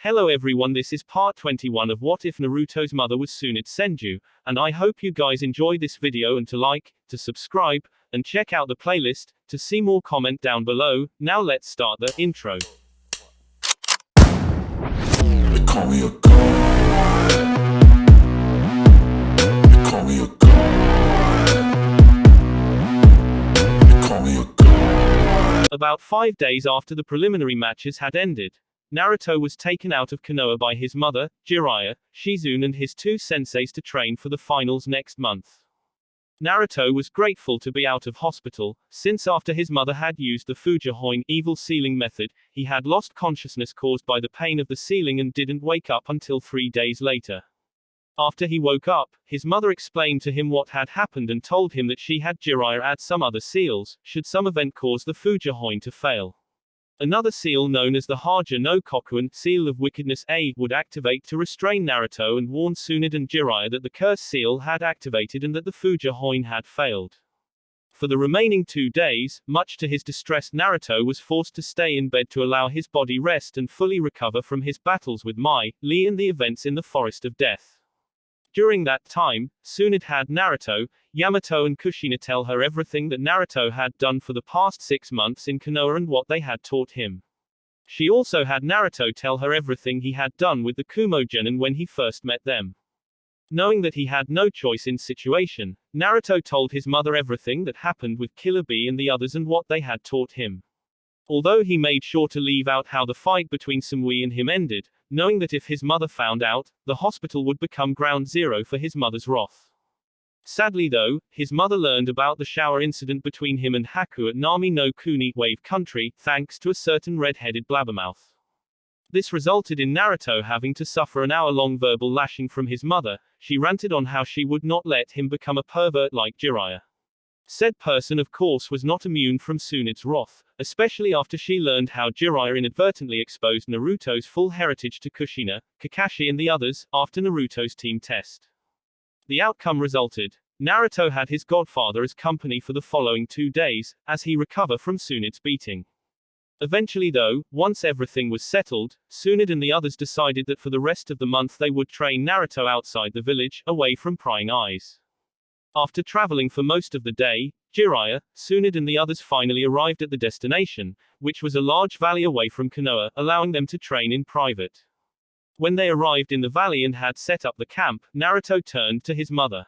Hello everyone, this is part 21 of What If Naruto's Mother Was Tsunade Senju, and I hope you guys enjoy this video and to like, to subscribe, and check out the playlist, to see more comment down below. Now let's start the intro. They call me a god. They call me a god. They call me a god. About 5 days after the preliminary matches had ended, Naruto was taken out of Konoha by his mother, Jiraiya, Shizune and his two senseis to train for the finals next month. Naruto was grateful to be out of hospital, since after his mother had used the Fujihoin evil sealing method, he had lost consciousness caused by the pain of the sealing and didn't wake up until 3 days later. After he woke up, his mother explained to him what had happened and told him that she had Jiraiya add some other seals, should some event cause the Fujihoin to fail. Another seal known as the Haja no Kokuin, Seal of Wickedness A, would activate to restrain Naruto and warn Tsunade and Jiraiya that the curse seal had activated and that the Fujihoin had failed. For the remaining 2 days, much to his distress, Naruto was forced to stay in bed to allow his body rest and fully recover from his battles with Mai, Lee and the events in the Forest of Death. During that time, Tsunade had Naruto, Yamato and Kushina tell her everything that Naruto had done for the past 6 months in Konoha and what they had taught him. She also had Naruto tell her everything he had done with the Kumogenin when he first met them. Knowing that he had no choice in situation, Naruto told his mother everything that happened with Killer Bee and the others and what they had taught him. Although he made sure to leave out how the fight between Samui and him ended, knowing that if his mother found out, the hospital would become ground zero for his mother's wrath. Sadly though, his mother learned about the shower incident between him and Haku at Nami no Kuni, Wave Country, thanks to a certain red-headed blabbermouth. This resulted in Naruto having to suffer an hour-long verbal lashing from his mother. She ranted on how she would not let him become a pervert like Jiraiya. Said person of course was not immune from Tsunade's wrath, especially after she learned how Jiraiya inadvertently exposed Naruto's full heritage to Kushina, Kakashi and the others, after Naruto's team test. The outcome resulted. Naruto had his godfather as company for the following 2 days, as he recovered from Tsunade's beating. Eventually though, once everything was settled, Tsunade and the others decided that for the rest of the month they would train Naruto outside the village, away from prying eyes. After traveling for most of the day, Jiraiya, Tsunade and the others finally arrived at the destination, which was a large valley away from Konoha, allowing them to train in private. When they arrived in the valley and had set up the camp, Naruto turned to his mother.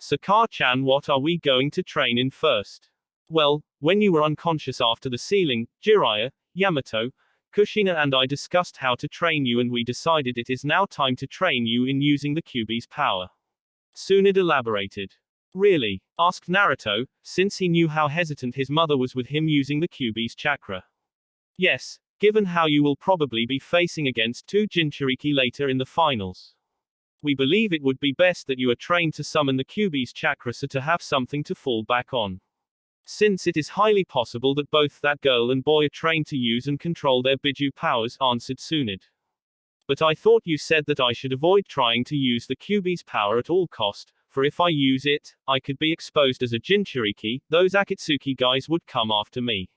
"Sakar-chan, what are we going to train in first?" "Well, when you were unconscious after the sealing, Jiraiya, Yamato, Kushina and I discussed how to train you and we decided it is now time to train you in using the Kyuubi's power." Tsunade elaborated. "Really?" asked Naruto, since he knew how hesitant his mother was with him using the Kyuubi's chakra. "Yes, given how you will probably be facing against 2 Jinchuriki later in the finals. We believe it would be best that you are trained to summon the Kyuubi's chakra so to have something to fall back on. Since it is highly possible that both that girl and boy are trained to use and control their Biju powers," answered Tsunade. "But I thought you said that I should avoid trying to use the Kyuubi's power at all cost, for if I use it, I could be exposed as a Jinchuriki, those Akatsuki guys would come after me."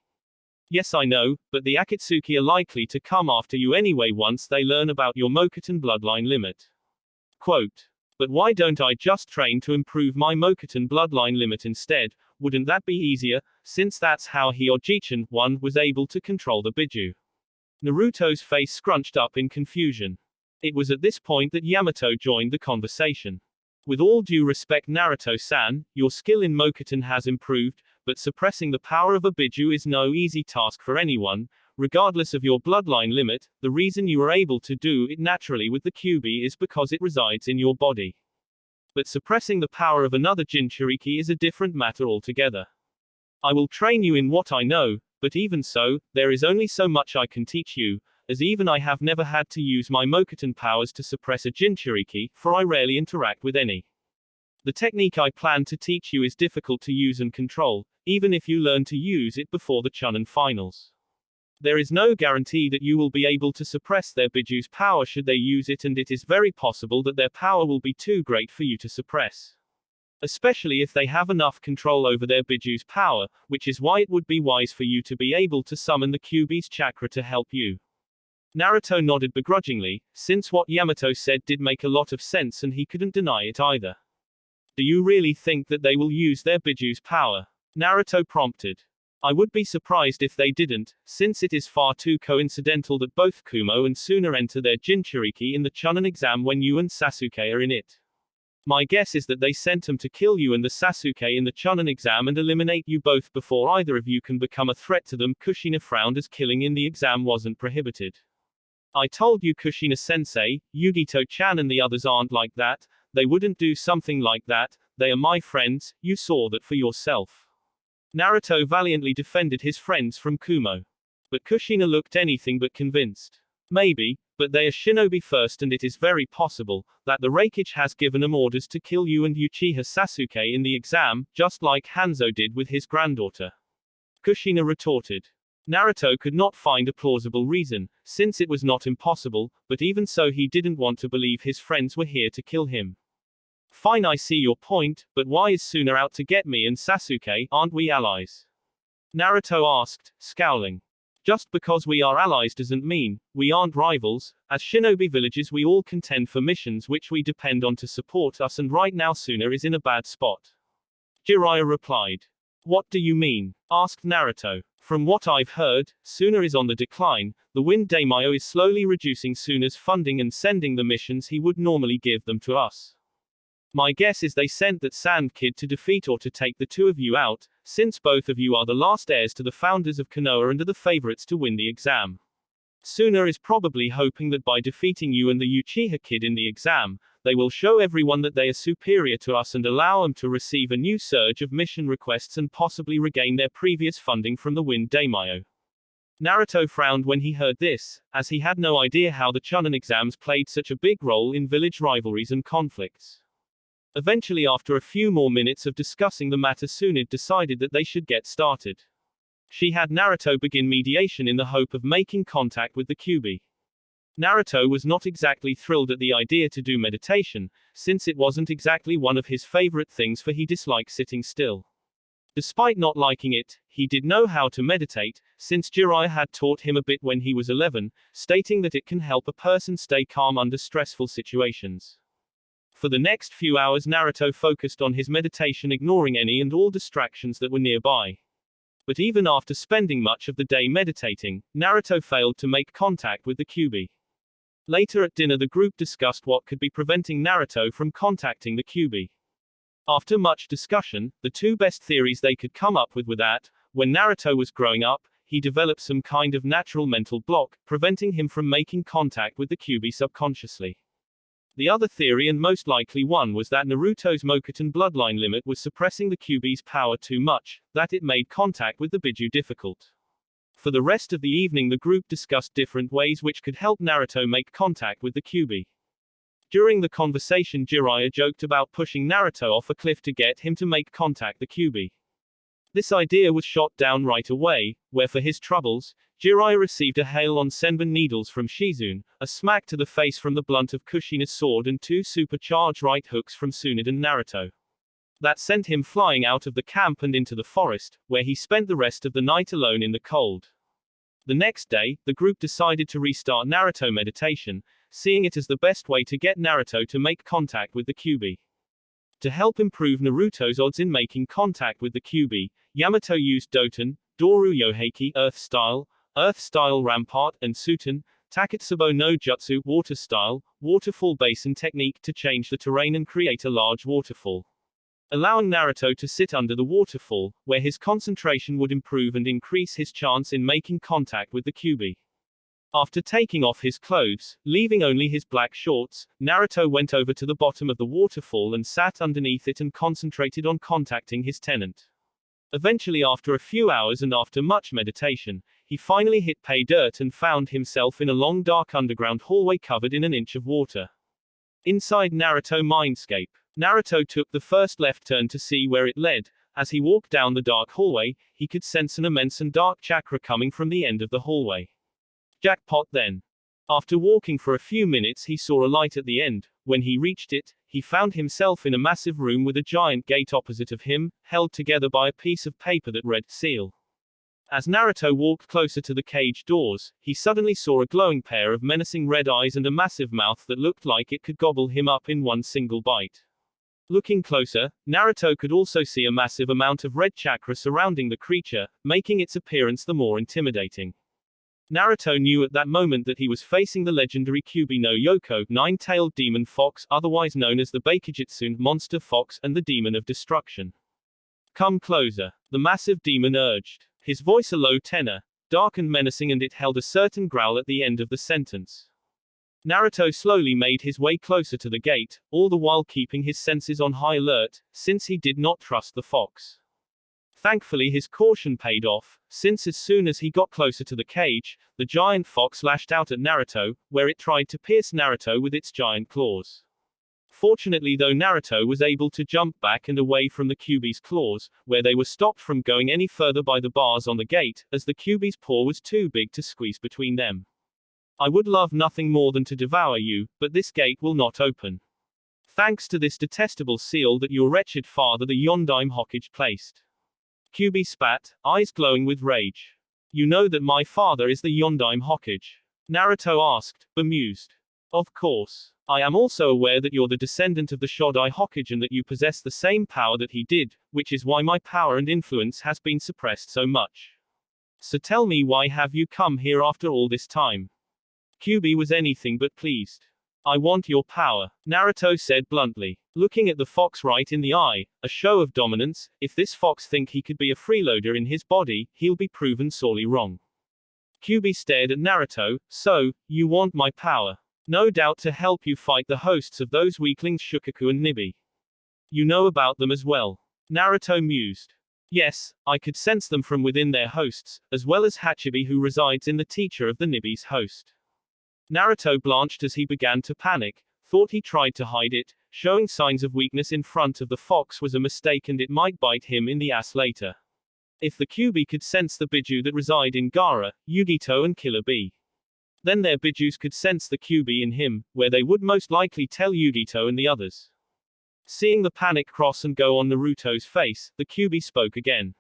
"Yes I know, but the Akatsuki are likely to come after you anyway once they learn about your Mokuton bloodline limit." Quote. "But why don't I just train to improve my Mokuton bloodline limit instead? Wouldn't that be easier, since that's how he or Jichin, one, was able to control the Biju?" Naruto's face scrunched up in confusion. It was at this point that Yamato joined the conversation. "With all due respect Naruto-san, your skill in Mokuton has improved, but suppressing the power of a Biju is no easy task for anyone, regardless of your bloodline limit. The reason you are able to do it naturally with the Kyuubi is because it resides in your body. But suppressing the power of another Jinchuriki is a different matter altogether. I will train you in what I know, but even so, there is only so much I can teach you, as even I have never had to use my Mokuton powers to suppress a Jinchuriki, for I rarely interact with any. The technique I plan to teach you is difficult to use and control, even if you learn to use it before the Chunin finals. There is no guarantee that you will be able to suppress their Biju's power should they use it, and it is very possible that their power will be too great for you to suppress. Especially if they have enough control over their Biju's power, which is why it would be wise for you to be able to summon the Kyuubi's chakra to help you. Naruto nodded begrudgingly, since what Yamato said did make a lot of sense and he couldn't deny it either. Do you really think that they will use their Biju's power? Naruto prompted. I would be surprised if they didn't, since it is far too coincidental that both Kumo and Suna enter their Jinchuriki in the Chunin exam when you and Sasuke are in it. My guess is that they sent him to kill you and the Sasuke in the Chunin exam and eliminate you both before either of you can become a threat to them. Kushina frowned as killing in the exam wasn't prohibited. I told you, Kushina-sensei, Yugito-chan and the others aren't like that. They wouldn't do something like that. They are my friends, you saw that for yourself. Naruto valiantly defended his friends from Kumo. But Kushina looked anything but convinced. Maybe, but they are shinobi first and it is very possible that the Raikage has given them orders to kill you and Uchiha Sasuke in the exam, just like Hanzo did with his granddaughter. Kushina retorted. Naruto could not find a plausible reason, since it was not impossible, but even so he didn't want to believe his friends were here to kill him. Fine, I see your point, but why is Suna out to get me and Sasuke? Aren't we allies? Naruto asked, scowling. Just because we are allies doesn't mean we aren't rivals. As shinobi villages we all contend for missions which we depend on to support us, and right now Suna is in a bad spot. Jiraiya replied. What do you mean? Asked Naruto. From what I've heard, Suna is on the decline. The Wind Daimyo is slowly reducing Suna's funding and sending the missions he would normally give them to us. My guess is they sent that Sand Kid to defeat or to take the two of you out, since both of you are the last heirs to the founders of Konoha and are the favorites to win the exam. Suna is probably hoping that by defeating you and the Uchiha Kid in the exam, they will show everyone that they are superior to us and allow them to receive a new surge of mission requests and possibly regain their previous funding from the Wind Daimyo. Naruto frowned when he heard this, as he had no idea how the Chunin exams played such a big role in village rivalries and conflicts. Eventually, after a few more minutes of discussing the matter, Tsunade decided that they should get started. She had Naruto begin mediation in the hope of making contact with the Kyuubi. Naruto was not exactly thrilled at the idea to do meditation, since it wasn't exactly one of his favorite things, for he disliked sitting still. Despite not liking it, he did know how to meditate, since Jiraiya had taught him a bit when he was 11, stating that it can help a person stay calm under stressful situations. For the next few hours Naruto focused on his meditation, ignoring any and all distractions that were nearby. But even after spending much of the day meditating, Naruto failed to make contact with the Kyuubi. Later at dinner the group discussed what could be preventing Naruto from contacting the Kyuubi. After much discussion, the two best theories they could come up with were that, when Naruto was growing up, he developed some kind of natural mental block, preventing him from making contact with the Kyuubi subconsciously. The other theory, and most likely one, was that Naruto's Mokuton bloodline limit was suppressing the Kyuubi's power too much, that it made contact with the Biju difficult. For the rest of the evening the group discussed different ways which could help Naruto make contact with the Kyuubi. During the conversation Jiraiya joked about pushing Naruto off a cliff to get him to make contact the Kyuubi. This idea was shot down right away, where for his troubles, Jiraiya received a hail on Senbon needles from Shizune, a smack to the face from the blunt of Kushina's sword, and two supercharged right hooks from Tsunade and Naruto. That sent him flying out of the camp and into the forest, where he spent the rest of the night alone in the cold. The next day, the group decided to restart Naruto meditation, seeing it as the best way to get Naruto to make contact with the Kyuubi. To help improve Naruto's odds in making contact with the Kyuubi, Yamato used Doton, Doru Yoheiki, Earth Style Rampart, and Suten, Taketsubo no Jutsu, Water Style, Waterfall Basin technique to change the terrain and create a large waterfall. Allowing Naruto to sit under the waterfall, where his concentration would improve and increase his chance in making contact with the Kyuubi. After taking off his clothes, leaving only his black shorts, Naruto went over to the bottom of the waterfall and sat underneath it and concentrated on contacting his tenant. Eventually, after a few hours and after much meditation, he finally hit pay dirt and found himself in a long dark underground hallway covered in an inch of water. Inside Naruto Mindscape, Naruto took the first left turn to see where it led. As he walked down the dark hallway, he could sense an immense and dark chakra coming from the end of the hallway. Jackpot then. After walking for a few minutes he saw a light at the end. When he reached it, he found himself in a massive room with a giant gate opposite of him, held together by a piece of paper that read, Seal. As Naruto walked closer to the cage doors, he suddenly saw a glowing pair of menacing red eyes and a massive mouth that looked like it could gobble him up in one single bite. Looking closer, Naruto could also see a massive amount of red chakra surrounding the creature, making its appearance the more intimidating. Naruto knew at that moment that he was facing the legendary Kyuubi no Yoko, nine-tailed demon fox, otherwise known as the Bakijitsu monster fox, and the demon of destruction. Come closer, the massive demon urged. His voice a low tenor, dark and menacing, and it held a certain growl at the end of the sentence. Naruto slowly made his way closer to the gate, all the while keeping his senses on high alert, since he did not trust the fox. Thankfully his caution paid off, since as soon as he got closer to the cage, the giant fox lashed out at Naruto, where it tried to pierce Naruto with its giant claws. Fortunately though, Naruto was able to jump back and away from the Kyuubi's claws, where they were stopped from going any further by the bars on the gate, as the Kyuubi's paw was too big to squeeze between them. I would love nothing more than to devour you, but this gate will not open. Thanks to this detestable seal that your wretched father the Yondaime Hokage placed. Kyuubi spat, eyes glowing with rage. You know that my father is the Yondaime Hokage? Naruto asked, bemused. Of course. I am also aware that you're the descendant of the Shodai Hokage and that you possess the same power that he did, which is why my power and influence has been suppressed so much. So tell me, why have you come here after all this time? Kyuubi was anything but pleased. I want your power, Naruto said bluntly, looking at the fox right in the eye, a show of dominance. If this fox think he could be a freeloader in his body, he'll be proven sorely wrong. Kyuubi stared at Naruto. So, you want my power? No doubt to help you fight the hosts of those weaklings Shukaku and Nibi. You know about them as well. Naruto mused. Yes, I could sense them from within their hosts, as well as Hachibi who resides in the teacher of the Nibi's host. Naruto blanched as he began to panic, thought he tried to hide it, showing signs of weakness in front of the fox was a mistake and it might bite him in the ass later. If the Kyuubi could sense the Biju that reside in Gaara, Yugito and Killer Bee, then their Bijus could sense the Kyuubi in him, where they would most likely tell Yugito and the others. Seeing the panic cross and go on Naruto's face, the Kyuubi spoke again.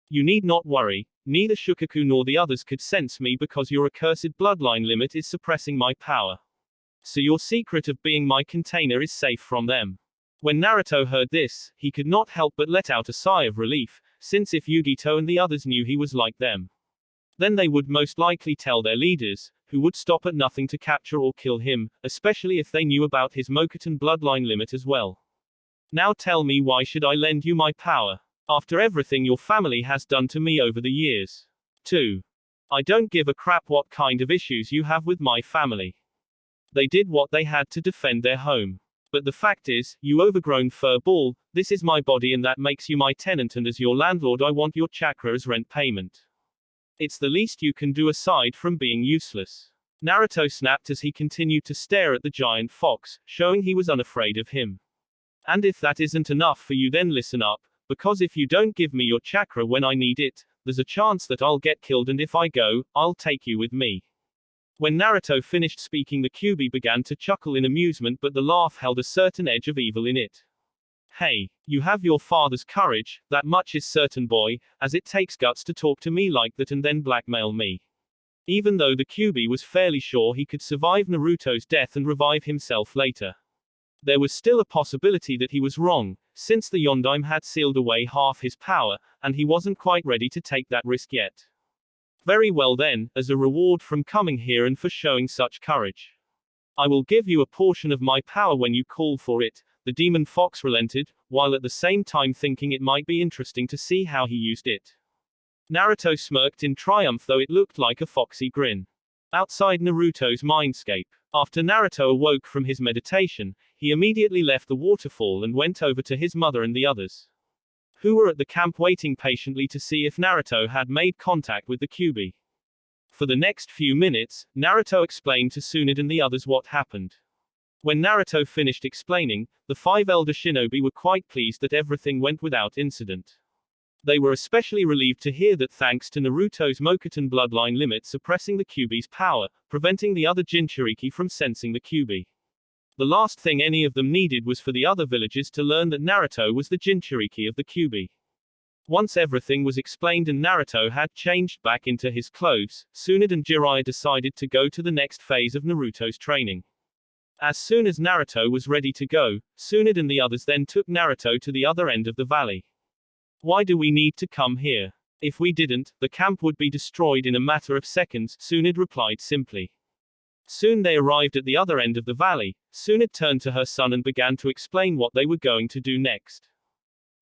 You need not worry, neither Shukaku nor the others could sense me because your accursed bloodline limit is suppressing my power. So your secret of being my container is safe from them. When Naruto heard this, he could not help but let out a sigh of relief, since if Yugito and the others knew he was like them, then they would most likely tell their leaders, who would stop at nothing to capture or kill him, especially if they knew about his Mokuton bloodline limit as well. Now tell me, why should I lend you my power? After everything your family has done to me over the years. 2. I don't give a crap what kind of issues you have with my family. They did what they had to defend their home. But the fact is, you overgrown fur ball, this is my body and that makes you my tenant, and as your landlord I want your chakra as rent payment. It's the least you can do aside from being useless. Naruto snapped as he continued to stare at the giant fox, showing he was unafraid of him. And if that isn't enough for you, then listen up, because if you don't give me your chakra when I need it, there's a chance that I'll get killed, and if I go, I'll take you with me. When Naruto finished speaking, the Kyuubi began to chuckle in amusement, but the laugh held a certain edge of evil in it. Hey, you have your father's courage, that much is certain, boy, as it takes guts to talk to me like that and then blackmail me. Even though the Kyuubi was fairly sure he could survive Naruto's death and revive himself later, there was still a possibility that he was wrong, since the Yondaime had sealed away half his power, and he wasn't quite ready to take that risk yet. Very well then, as a reward from coming here and for showing such courage, I will give you a portion of my power when you call for it. The demon fox relented, while at the same time thinking it might be interesting to see how he used it. Naruto smirked in triumph, though it looked like a foxy grin. Outside Naruto's mindscape, after Naruto awoke from his meditation, he immediately left the waterfall and went over to his mother and the others, who were at the camp waiting patiently to see if Naruto had made contact with the Kyuubi. For the next few minutes, Naruto explained to Tsunade and the others what happened. When Naruto finished explaining, the 5 elder shinobi were quite pleased that everything went without incident. They were especially relieved to hear that thanks to Naruto's Mokuton bloodline limit suppressing the Kyuubi's power, preventing the other Jinchuriki from sensing the Kyuubi, the last thing any of them needed was for the other villagers to learn that Naruto was the Jinchuriki of the Kyuubi. Once everything was explained and Naruto had changed back into his clothes, Tsunade and Jiraiya decided to go to the next phase of Naruto's training. As soon as Naruto was ready to go, Tsunade and the others then took Naruto to the other end of the valley. Why do we need to come here? If we didn't, the camp would be destroyed in a matter of seconds, Tsunade replied simply. Soon they arrived at the other end of the valley. Tsunade turned to her son and began to explain what they were going to do next.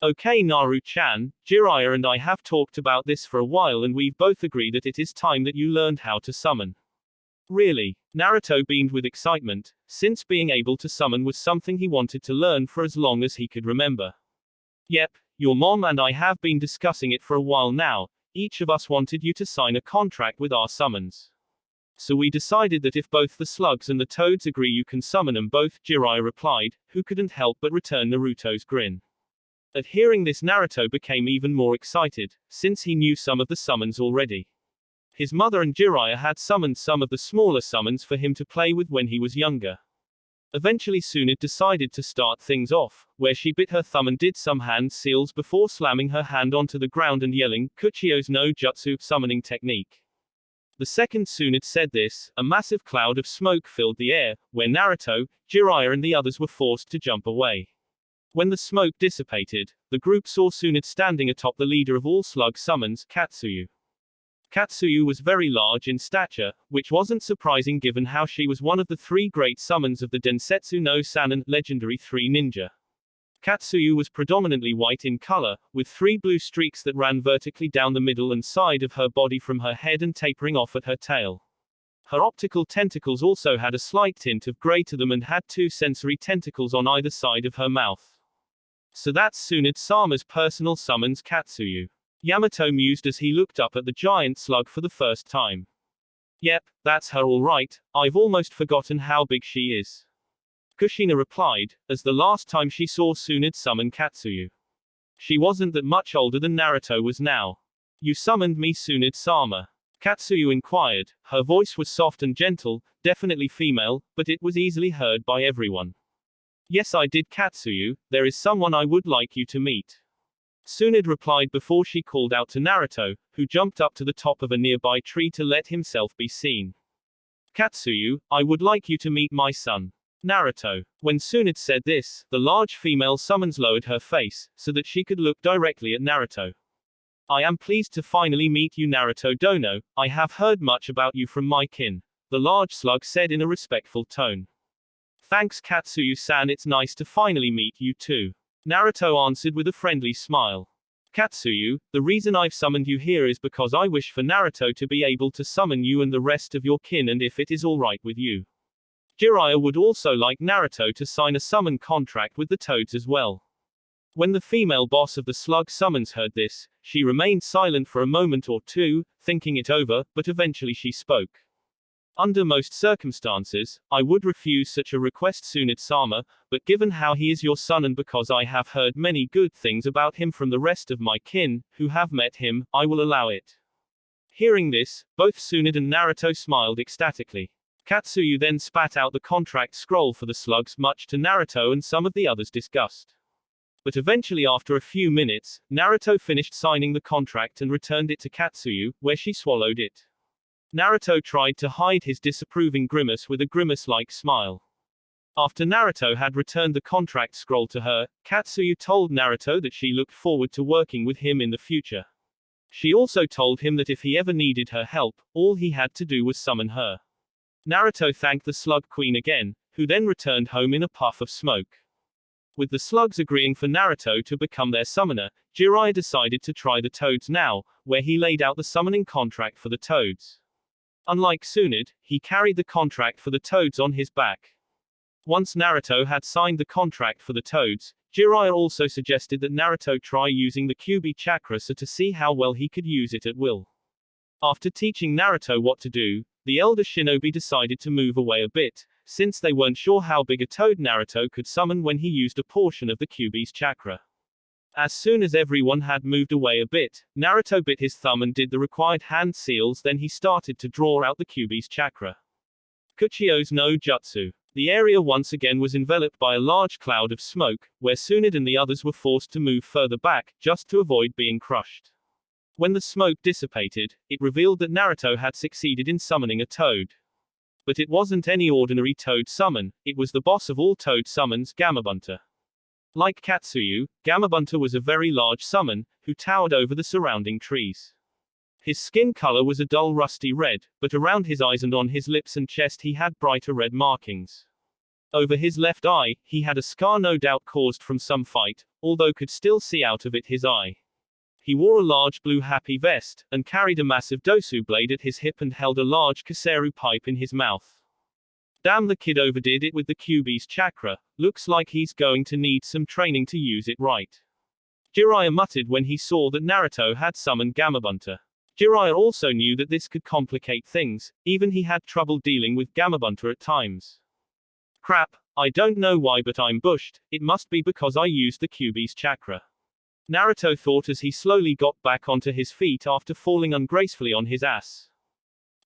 Okay, Naru-chan, Jiraiya and I have talked about this for a while and we've both agreed that it is time that you learned how to summon. Really? Naruto beamed with excitement, since being able to summon was something he wanted to learn for as long as he could remember. Yep, your mom and I have been discussing it for a while now. Each of us wanted you to sign a contract with our summons. So we decided that if both the slugs and the toads agree you can summon them both, Jiraiya replied, who couldn't help but return Naruto's grin. At hearing this, Naruto became even more excited, since he knew some of the summons already. His mother and Jiraiya had summoned some of the smaller summons for him to play with when he was younger. Eventually Tsunade decided to start things off, where she bit her thumb and did some hand seals before slamming her hand onto the ground and yelling, Kuchio's no jutsu summoning technique. The second Tsunade said this, a massive cloud of smoke filled the air, where Naruto, Jiraiya and the others were forced to jump away. When the smoke dissipated, the group saw Tsunade standing atop the leader of all slug summons, Katsuyu. Katsuyu was very large in stature, which wasn't surprising given how she was one of the three great summons of the Densetsu no Sanin, legendary three ninja. Katsuyu was predominantly white in color, with three blue streaks that ran vertically down the middle and side of her body from her head and tapering off at her tail. Her optical tentacles also had a slight tint of gray to them and had two sensory tentacles on either side of her mouth. So that's Tsunade-sama's personal summons Katsuyu. Yamato mused as he looked up at the giant slug for the first time. Yep, that's her all right, I've almost forgotten how big she is. Kushina replied, as the last time she saw Tsunade summon Katsuyu. She wasn't that much older than Naruto was now. You summoned me, Tsunade-sama? Katsuyu inquired. Her voice was soft and gentle, definitely female, but it was easily heard by everyone. Yes, I did, Katsuyu, there is someone I would like you to meet. Tsunade replied before she called out to Naruto, who jumped up to the top of a nearby tree to let himself be seen. Katsuyu, I would like you to meet my son, Naruto. When Tsunade said this, the large female summons lowered her face, so that she could look directly at Naruto. I am pleased to finally meet you, Naruto Dono, I have heard much about you from my kin, the large slug said in a respectful tone. Thanks, Katsuyu-san, it's nice to finally meet you too. Naruto answered with a friendly smile. Katsuyu, the reason I've summoned you here is because I wish for Naruto to be able to summon you and the rest of your kin, and if it is alright with you. Jiraiya would also like Naruto to sign a summon contract with the toads as well. When the female boss of the slug summons heard this, she remained silent for a moment or two, thinking it over, but eventually she spoke. Under most circumstances, I would refuse such a request, Tsunade-sama, but given how he is your son and because I have heard many good things about him from the rest of my kin, who have met him, I will allow it. Hearing this, both Tsunade and Naruto smiled ecstatically. Katsuyu then spat out the contract scroll for the slugs, much to Naruto and some of the others' disgust. But eventually, after a few minutes, Naruto finished signing the contract and returned it to Katsuyu, where she swallowed it. Naruto tried to hide his disapproving grimace with a grimace-like smile. After Naruto had returned the contract scroll to her, Katsuyu told Naruto that she looked forward to working with him in the future. She also told him that if he ever needed her help, all he had to do was summon her. Naruto thanked the Slug Queen again, who then returned home in a puff of smoke. With the slugs agreeing for Naruto to become their summoner, Jiraiya decided to try the toads now, where he laid out the summoning contract for the toads. Unlike Tsunade, he carried the contract for the toads on his back. Once Naruto had signed the contract for the toads, Jiraiya also suggested that Naruto try using the Kyuubi chakra so to see how well he could use it at will. After teaching Naruto what to do, the elder shinobi decided to move away a bit, since they weren't sure how big a toad Naruto could summon when he used a portion of the Kyuubi's chakra. As soon as everyone had moved away a bit, Naruto bit his thumb and did the required hand seals, then he started to draw out the Kyuubi's chakra. Kuchio's no jutsu. The area once again was enveloped by a large cloud of smoke, where Tsunade and the others were forced to move further back, just to avoid being crushed. When the smoke dissipated, it revealed that Naruto had succeeded in summoning a toad. But it wasn't any ordinary toad summon, it was the boss of all toad summons, Gamabunta. Like Katsuyu, Gamabunta was a very large summon, who towered over the surrounding trees. His skin color was a dull rusty red, but around his eyes and on his lips and chest he had brighter red markings. Over his left eye, he had a scar no doubt caused from some fight, although could still see out of it his eye. He wore a large blue happy vest, and carried a massive dosu blade at his hip and held a large kaseru pipe in his mouth. Damn, the kid overdid it with the Kyuubi's chakra, looks like he's going to need some training to use it right. Jiraiya muttered when he saw that Naruto had summoned Gamabunta. Jiraiya also knew that this could complicate things, even he had trouble dealing with Gamabunta at times. Crap, I don't know why but I'm bushed, it must be because I used the Kyuubi's chakra. Naruto thought as he slowly got back onto his feet after falling ungracefully on his ass.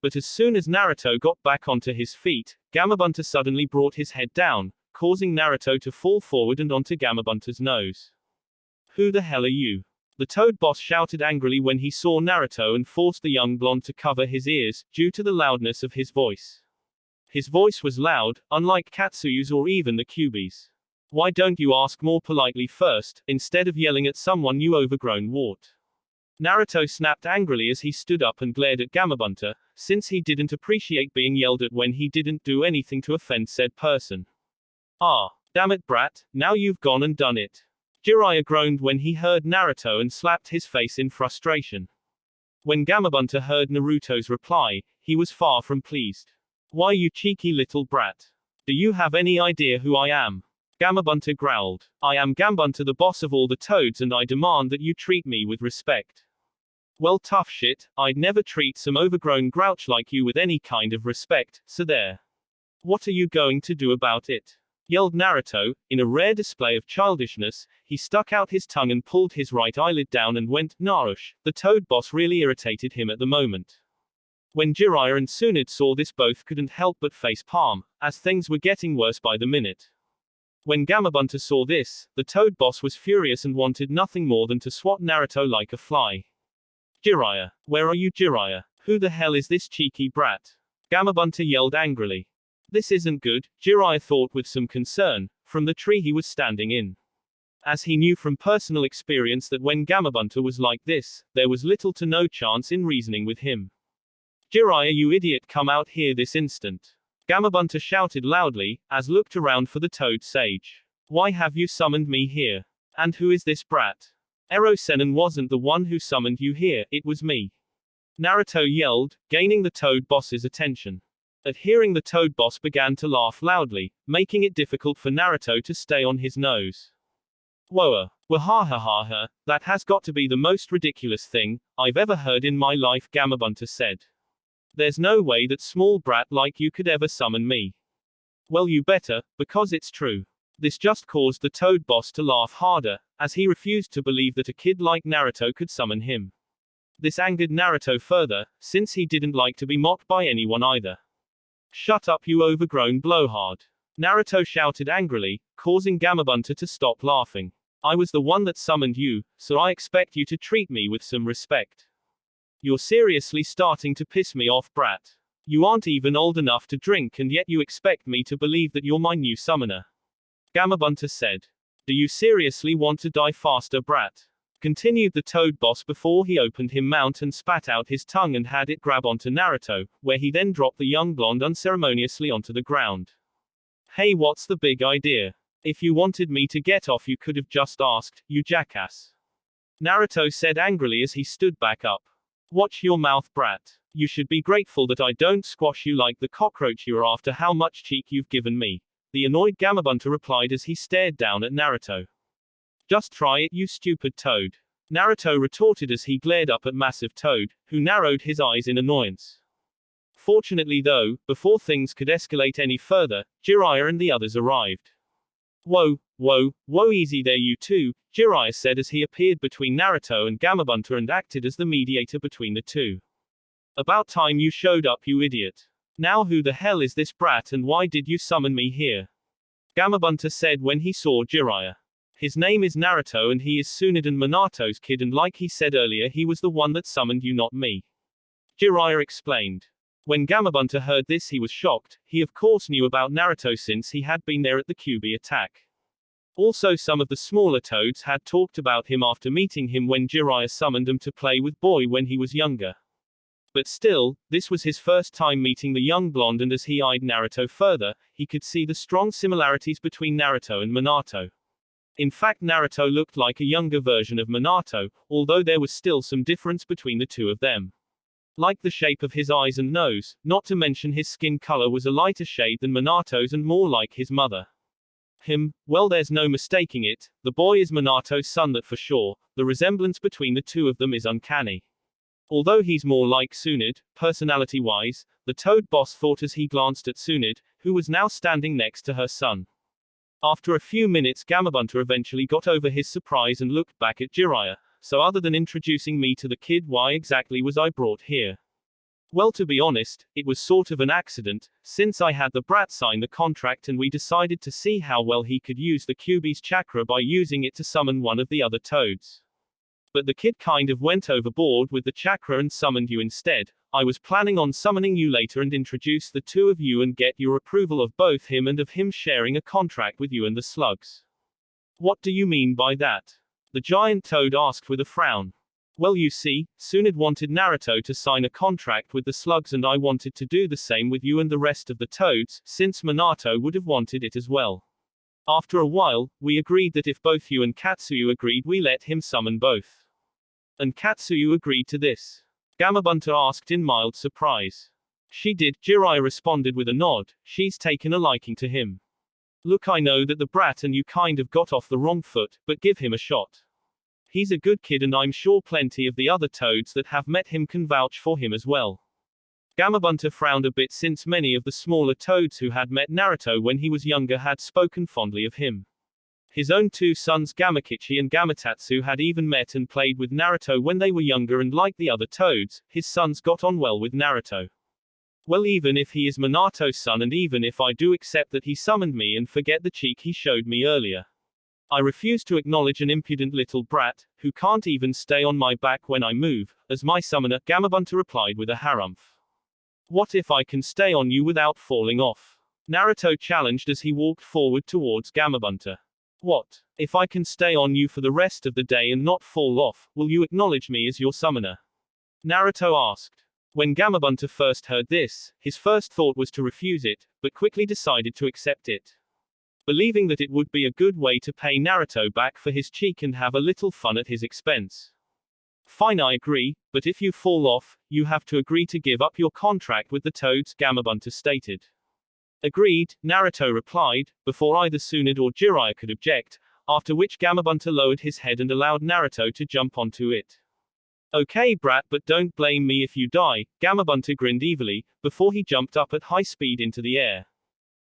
But as soon as Naruto got back onto his feet, Gamabunta suddenly brought his head down, causing Naruto to fall forward and onto Gamabunta's nose. Who the hell are you? The toad boss shouted angrily when he saw Naruto and forced the young blonde to cover his ears, due to the loudness of his voice. His voice was loud, unlike Katsuyu's or even the Kyuubi's. Why don't you ask more politely first, instead of yelling at someone, you overgrown wart? Naruto snapped angrily as he stood up and glared at Gamabunta, since he didn't appreciate being yelled at when he didn't do anything to offend said person. Ah, damn it brat, now you've gone and done it. Jiraiya groaned when he heard Naruto and slapped his face in frustration. When Gamabunta heard Naruto's reply, he was far from pleased. Why, you cheeky little brat. Do you have any idea who I am? Gamabunta growled. I am Gamabunta, the boss of all the toads, and I demand that you treat me with respect. Well, tough shit, I'd never treat some overgrown grouch like you with any kind of respect, so there. What are you going to do about it? Yelled Naruto. In a rare display of childishness, he stuck out his tongue and pulled his right eyelid down and went, Narush. The toad boss really irritated him at the moment. When Jiraiya and Tsunade saw this, both couldn't help but face palm, as things were getting worse by the minute. When Gamabunta saw this, the toad boss was furious and wanted nothing more than to swat Naruto like a fly. Jiraiya. Where are you, Jiraiya? Who the hell is this cheeky brat? Gamabunta yelled angrily. This isn't good, Jiraiya thought with some concern, from the tree he was standing in. As he knew from personal experience that when Gamabunta was like this, there was little to no chance in reasoning with him. Jiraiya, you idiot, come out here this instant. Gamabunta shouted loudly, as looked around for the toad sage. Why have you summoned me here? And who is this brat? Ero-sennin wasn't the one who summoned you here, it was me. Naruto yelled, gaining the toad boss's attention. At hearing, the toad boss began to laugh loudly, making it difficult for Naruto to stay on his nose. Whoa, wahahaha, that has got to be the most ridiculous thing I've ever heard in my life, Gamabunta said. There's no way that small brat like you could ever summon me. Well, you better, because it's true. This just caused the toad boss to laugh harder, as he refused to believe that a kid like Naruto could summon him. This angered Naruto further, since he didn't like to be mocked by anyone either. Shut up, you overgrown blowhard. Naruto shouted angrily, causing Gamabunta to stop laughing. I was the one that summoned you, so I expect you to treat me with some respect. You're seriously starting to piss me off, brat. You aren't even old enough to drink and yet you expect me to believe that you're my new summoner. Gamabunta said. Do you seriously want to die faster, brat? Continued the toad boss before he opened his mouth and spat out his tongue and had it grab onto Naruto, where he then dropped the young blonde unceremoniously onto the ground. Hey, what's the big idea? If you wanted me to get off, you could have just asked, you jackass. Naruto said angrily as he stood back up. Watch your mouth, brat. You should be grateful that I don't squash you like the cockroach you are after how much cheek you've given me. The annoyed Gamabunta replied as he stared down at Naruto. Just try it, you stupid toad. Naruto retorted as he glared up at Massive Toad, who narrowed his eyes in annoyance. Fortunately though, before things could escalate any further, Jiraiya and the others arrived. Whoa, easy there you two, Jiraiya said as he appeared between Naruto and Gamabunta and acted as the mediator between the two. About time you showed up, you idiot. Now who the hell is this brat and why did you summon me here? Gamabunta said when he saw Jiraiya. His name is Naruto and he is Tsunade and Minato's kid, and like he said earlier, he was the one that summoned you, not me. Jiraiya explained. When Gamabunta heard this, he was shocked. He of course knew about Naruto since he had been there at the Kyuubi attack. Also, some of the smaller toads had talked about him after meeting him when Jiraiya summoned him to play with Boy when he was younger. But still, this was his first time meeting the young blonde, and as he eyed Naruto further, he could see the strong similarities between Naruto and Minato. In fact, Naruto looked like a younger version of Minato, although there was still some difference between the two of them. Like the shape of his eyes and nose, not to mention his skin color was a lighter shade than Minato's and more like his mother. Well, there's no mistaking it, the boy is Minato's son, that for sure. The resemblance between the two of them is uncanny. Although he's more like Tsunade, personality-wise, the Toad boss thought as he glanced at Tsunade, who was now standing next to her son. After a few minutes, Gamabunta eventually got over his surprise and looked back at Jiraiya. So other than introducing me to the kid, why exactly was I brought here? Well, to be honest, it was sort of an accident, since I had the brat sign the contract and we decided to see how well he could use the Kyuubi's chakra by using it to summon one of the other toads. But the kid kind of went overboard with the chakra and summoned you instead. I was planning on summoning you later and introduce the two of you and get your approval of both him and of him sharing a contract with you and the slugs. What do you mean by that? The giant toad asked with a frown. Well, you see, Tsunade wanted Naruto to sign a contract with the slugs, and I wanted to do the same with you and the rest of the toads, since Minato would have wanted it as well. After a while, we agreed that if both you and Katsuyu agreed, we let him summon both. And Katsuyu agreed to this? Gamabunta asked in mild surprise. She did, Jiraiya responded with a nod. She's taken a liking to him. Look, I know that the brat and you kind of got off the wrong foot, but give him a shot. He's a good kid and I'm sure plenty of the other toads that have met him can vouch for him as well. Gamabunta frowned a bit, since many of the smaller toads who had met Naruto when he was younger had spoken fondly of him. His own two sons Gamakichi and Gamatatsu had even met and played with Naruto when they were younger, and like the other toads, his sons got on well with Naruto. Well, even if he is Minato's son and even if I do accept that he summoned me and forget the cheek he showed me earlier, I refuse to acknowledge an impudent little brat, who can't even stay on my back when I move, as my summoner, Gamabunta replied with a harumph. What if I can stay on you without falling off? Naruto challenged as he walked forward towards Gamabunta. What? If I can stay on you for the rest of the day and not fall off, will you acknowledge me as your summoner? Naruto asked. When Gamabunta first heard this, his first thought was to refuse it, but quickly decided to accept it, believing that it would be a good way to pay Naruto back for his cheek and have a little fun at his expense. Fine, I agree, but if you fall off, you have to agree to give up your contract with the toads, Gamabunta stated. Agreed, Naruto replied, before either Tsunade or Jiraiya could object, after which Gamabunta lowered his head and allowed Naruto to jump onto it. Okay, brat, but don't blame me if you die, Gamabunta grinned evilly, before he jumped up at high speed into the air.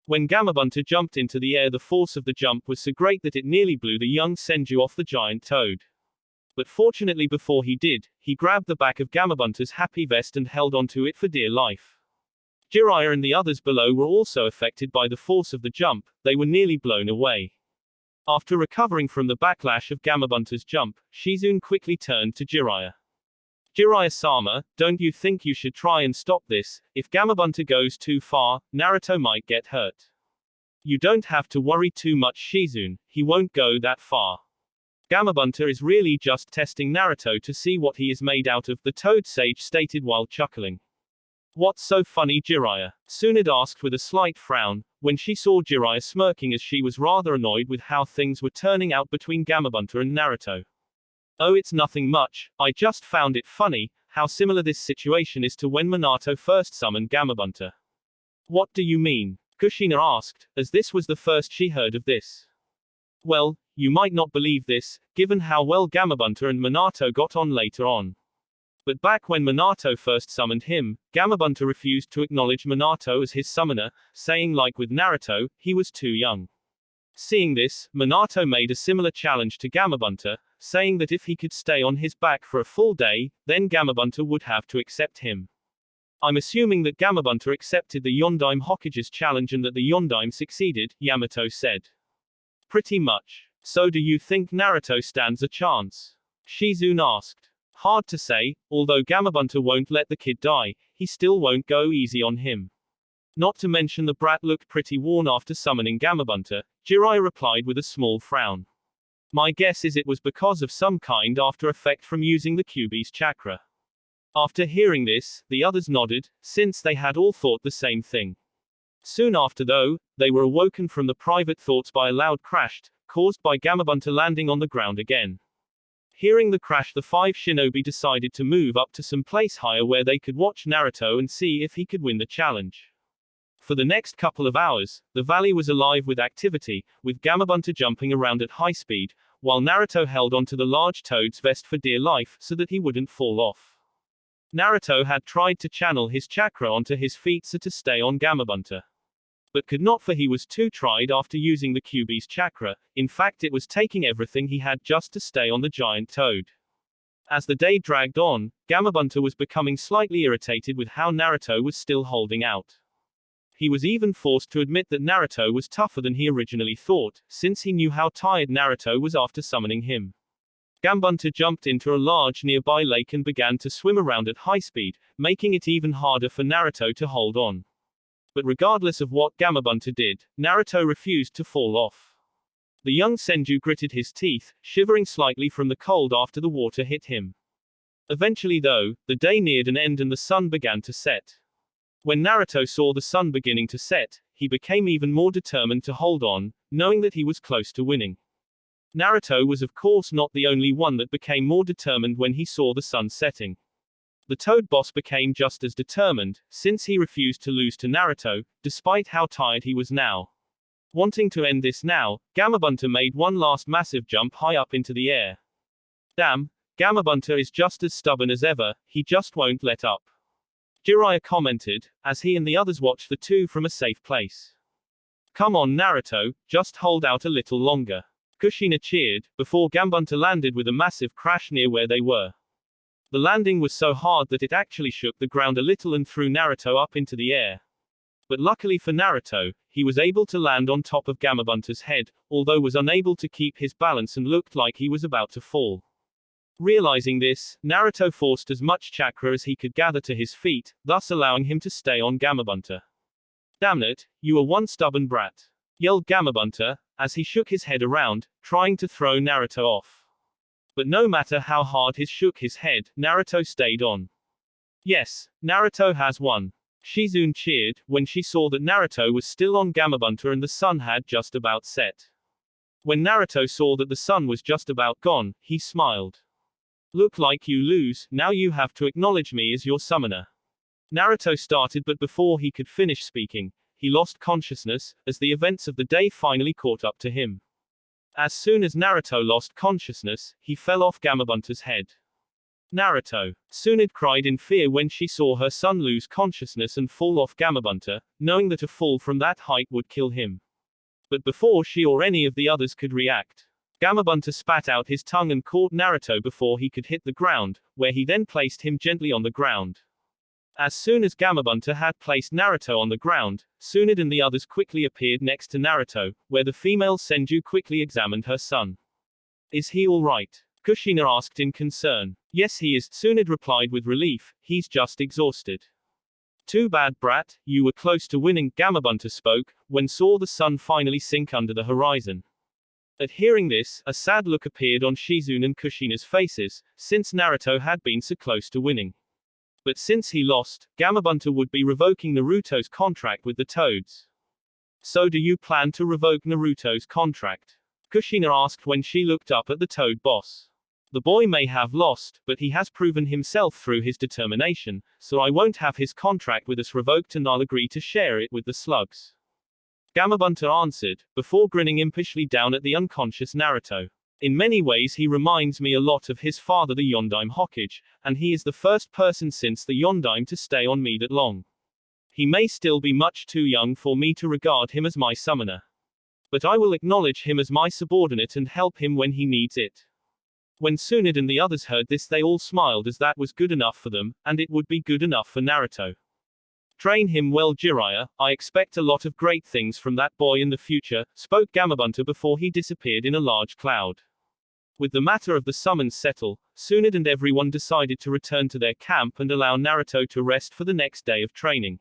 When Gamabunta jumped into the air, the force of the jump was so great that it nearly blew the young Senju off the giant toad. But fortunately, before he did, he grabbed the back of Gamabunta's happy vest and held onto it for dear life. Jiraiya and the others below were also affected by the force of the jump. They were nearly blown away. After recovering from the backlash of Gamabunta's jump, Shizune quickly turned to Jiraiya. Jiraiya-sama, don't you think you should try and stop this? If Gamabunta goes too far, Naruto might get hurt. You don't have to worry too much, Shizune, he won't go that far. Gamabunta is really just testing Naruto to see what he is made out of, the Toad Sage stated while chuckling. What's so funny, Jiraiya? Tsunade asked with a slight frown, when she saw Jiraiya smirking, as she was rather annoyed with how things were turning out between Gamabunta and Naruto. Oh, it's nothing much, I just found it funny, how similar this situation is to when Minato first summoned Gamabunta. What do you mean? Kushina asked, as this was the first she heard of this. Well, you might not believe this, given how well Gamabunta and Minato got on later on. But back when Minato first summoned him, Gamabunta refused to acknowledge Minato as his summoner, saying, like with Naruto, he was too young. Seeing this, Minato made a similar challenge to Gamabunta, saying that if he could stay on his back for a full day, then Gamabunta would have to accept him. I'm assuming that Gamabunta accepted the Yondaime Hokage's challenge and that the Yondaime succeeded, Yamato said. Pretty much. So do you think Naruto stands a chance? Shizune asked. Hard to say, although Gamabunta won't let the kid die, he still won't go easy on him. Not to mention the brat looked pretty worn after summoning Gamabunta, Jiraiya replied with a small frown. My guess is it was because of some kind after effect from using the Kyuubi's chakra. After hearing this, the others nodded, since they had all thought the same thing. Soon after though, they were awoken from the private thoughts by a loud crash, caused by Gamabunta landing on the ground again. Hearing the crash, the 5 shinobi decided to move up to some place higher where they could watch Naruto and see if he could win the challenge. For the next couple of hours, the valley was alive with activity, with Gamabunta jumping around at high speed, while Naruto held onto the large toad's vest for dear life so that he wouldn't fall off. Naruto had tried to channel his chakra onto his feet so to stay on Gamabunta, but could not, for he was too tired after using the Kyuubi's chakra. In fact, it was taking everything he had just to stay on the giant toad. As the day dragged on, Gamabunta was becoming slightly irritated with how Naruto was still holding out. He was even forced to admit that Naruto was tougher than he originally thought, since he knew how tired Naruto was after summoning him. Gamabunta jumped into a large nearby lake and began to swim around at high speed, making it even harder for Naruto to hold on. But regardless of what Gamabunta did, Naruto refused to fall off. The young Senju gritted his teeth, shivering slightly from the cold after the water hit him. Eventually though, the day neared an end and the sun began to set. When Naruto saw the sun beginning to set, he became even more determined to hold on, knowing that he was close to winning. Naruto was of course not the only one that became more determined when he saw the sun setting. The Toad boss became just as determined, since he refused to lose to Naruto, despite how tired he was now. Wanting to end this now, Gamabunta made one last massive jump high up into the air. Damn, Gamabunta is just as stubborn as ever, he just won't let up. Jiraiya commented, as he and the others watched the two from a safe place. Come on Naruto, just hold out a little longer. Kushina cheered, before Gamabunta landed with a massive crash near where they were. The landing was so hard that it actually shook the ground a little and threw Naruto up into the air. But luckily for Naruto, he was able to land on top of Gamabunta's head, although was unable to keep his balance and looked like he was about to fall. Realizing this, Naruto forced as much chakra as he could gather to his feet, thus allowing him to stay on Gamabunta. Damn it, you are one stubborn brat, yelled Gamabunta, as he shook his head around, trying to throw Naruto off. But no matter how hard he shook his head, Naruto stayed on. Yes, Naruto has won. Shizune cheered, when she saw that Naruto was still on Gamabunta and the sun had just about set. When Naruto saw that the sun was just about gone, he smiled. Look like you lose, now you have to acknowledge me as your summoner. Naruto started, but before he could finish speaking, he lost consciousness, as the events of the day finally caught up to him. As soon as Naruto lost consciousness, he fell off Gamabunta's head. Naruto. Tsunade cried in fear when she saw her son lose consciousness and fall off Gamabunta, knowing that a fall from that height would kill him. But before she or any of the others could react, Gamabunta spat out his tongue and caught Naruto before he could hit the ground, where he then placed him gently on the ground. As soon as Gamabunta had placed Naruto on the ground, Tsunade and the others quickly appeared next to Naruto, where the female Senju quickly examined her son. Is he alright? Kushina asked in concern. Yes he is, Tsunade replied with relief, he's just exhausted. Too bad brat, you were close to winning, Gamabunta spoke, when saw the sun finally sink under the horizon. At hearing this, a sad look appeared on Shizune and Kushina's faces, since Naruto had been so close to winning. But since he lost, Gamabunta would be revoking Naruto's contract with the Toads. So do you plan to revoke Naruto's contract? Kushina asked when she looked up at the Toad boss. The boy may have lost, but he has proven himself through his determination, so I won't have his contract with us revoked and I'll agree to share it with the slugs. Gamabunta answered, before grinning impishly down at the unconscious Naruto. In many ways he reminds me a lot of his father the Yondaime Hokage, and he is the first person since the Yondaime to stay on me that long. He may still be much too young for me to regard him as my summoner. But I will acknowledge him as my subordinate and help him when he needs it. When Tsunade and the others heard this they all smiled as that was good enough for them, and it would be good enough for Naruto. Train him well, Jiraiya. I expect a lot of great things from that boy in the future, spoke Gamabunta before he disappeared in a large cloud. With the matter of the summons settled, Tsunade and everyone decided to return to their camp and allow Naruto to rest for the next day of training.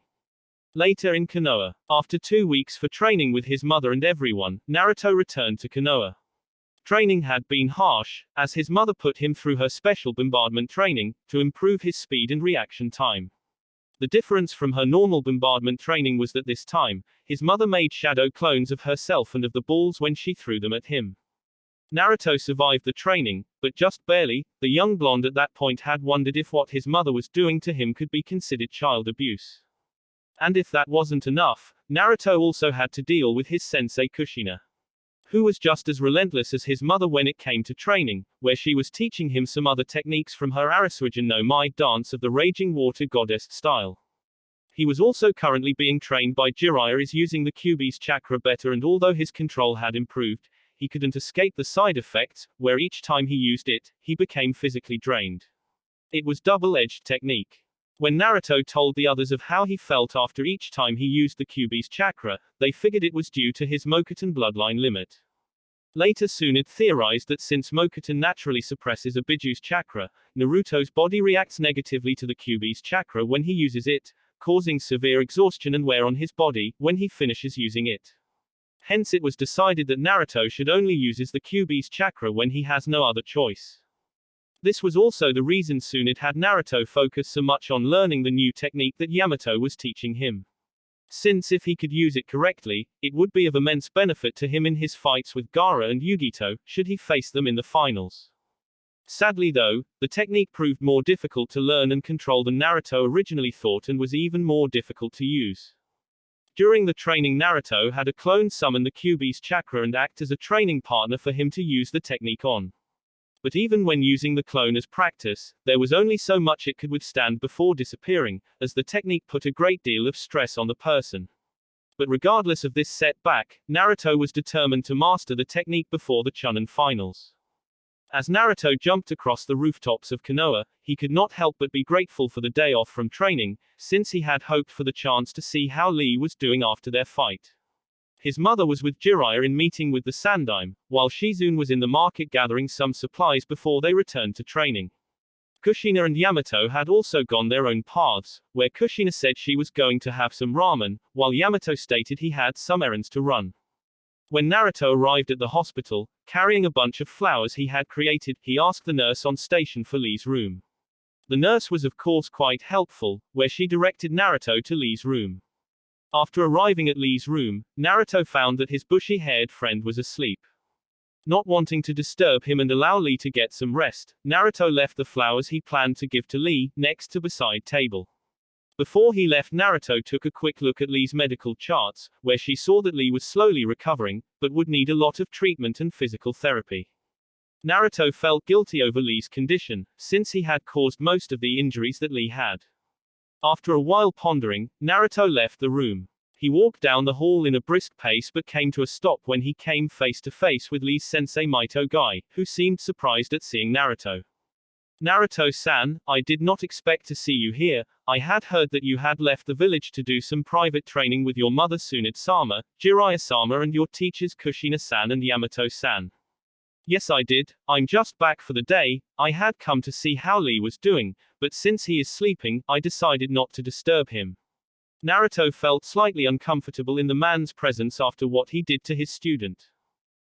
Later in Konoha, after 2 weeks for training with his mother and everyone, Naruto returned to Konoha. Training had been harsh, as his mother put him through her special bombardment training, to improve his speed and reaction time. The difference from her normal bombardment training was that this time, his mother made shadow clones of herself and of the balls when she threw them at him. Naruto survived the training, but just barely. The young blonde at that point had wondered if what his mother was doing to him could be considered child abuse. And if that wasn't enough, Naruto also had to deal with his sensei Kushina, who was just as relentless as his mother when it came to training, where she was teaching him some other techniques from her Arasuigen no Mai dance of the raging water goddess style. He was also currently being trained by Jiraiya is using the Kyuubi's chakra better, and although his control had improved, he couldn't escape the side effects, where each time he used it, he became physically drained. It was double-edged technique. When Naruto told the others of how he felt after each time he used the Kyuubi's chakra, they figured it was due to his Mokuton bloodline limit. Later Tsunade theorized that since Mokuton naturally suppresses Ibiju's chakra, Naruto's body reacts negatively to the Kyuubi's chakra when he uses it, causing severe exhaustion and wear on his body when he finishes using it. Hence it was decided that Naruto should only use the Kyuubi's chakra when he has no other choice. This was also the reason Tsunade had Naruto focus so much on learning the new technique that Yamato was teaching him. Since if he could use it correctly, it would be of immense benefit to him in his fights with Gaara and Yugito, should he face them in the finals. Sadly though, the technique proved more difficult to learn and control than Naruto originally thought and was even more difficult to use. During the training, Naruto had a clone summon the Kyuubi's chakra and act as a training partner for him to use the technique on. But even when using the clone as practice, there was only so much it could withstand before disappearing, as the technique put a great deal of stress on the person. But regardless of this setback, Naruto was determined to master the technique before the Chunin finals. As Naruto jumped across the rooftops of Konoha, he could not help but be grateful for the day off from training, since he had hoped for the chance to see how Lee was doing after their fight. His mother was with Jiraiya in meeting with the Sandaime, while Shizune was in the market gathering some supplies before they returned to training. Kushina and Yamato had also gone their own paths, where Kushina said she was going to have some ramen, while Yamato stated he had some errands to run. When Naruto arrived at the hospital, carrying a bunch of flowers he had created, he asked the nurse on station for Lee's room. The nurse was of course quite helpful, where she directed Naruto to Lee's room. After arriving at Lee's room, Naruto found that his bushy-haired friend was asleep. Not wanting to disturb him and allow Lee to get some rest, Naruto left the flowers he planned to give to Lee, next to beside table. Before he left, Naruto took a quick look at Lee's medical charts, where she saw that Lee was slowly recovering, but would need a lot of treatment and physical therapy. Naruto felt guilty over Lee's condition, since he had caused most of the injuries that Lee had. After a while pondering, Naruto left the room. He walked down the hall in a brisk pace but came to a stop when he came face to face with Lee's sensei Maito Guy, who seemed surprised at seeing Naruto. Naruto-san, I did not expect to see you here. I had heard that you had left the village to do some private training with your mother Tsunade-sama, Jiraiya-sama and your teachers Kushina-san and Yamato-san. Yes, I did. I'm just back for the day. I had come to see how Lee was doing, but since he is sleeping, I decided not to disturb him. Naruto felt slightly uncomfortable in the man's presence after what he did to his student.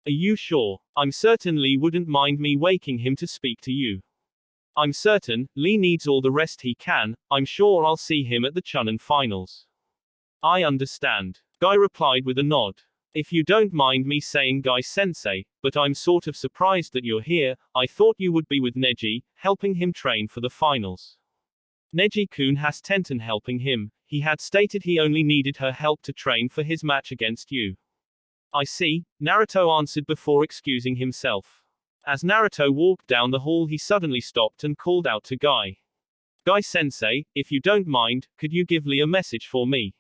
Are you sure? I'm certain Lee wouldn't mind me waking him to speak to you. I'm certain, Lee needs all the rest he can. I'm sure I'll see him at the Chunin finals. I understand. Guy replied with a nod. If you don't mind me saying, Guy-sensei, but I'm sort of surprised that you're here. I thought you would be with Neji, helping him train for the finals. Neji-kun has Tenten helping him. He had stated he only needed her help to train for his match against you. I see, Naruto answered before excusing himself. As Naruto walked down the hall, he suddenly stopped and called out to Guy. Guy-sensei, if you don't mind, could you give Lee a message for me?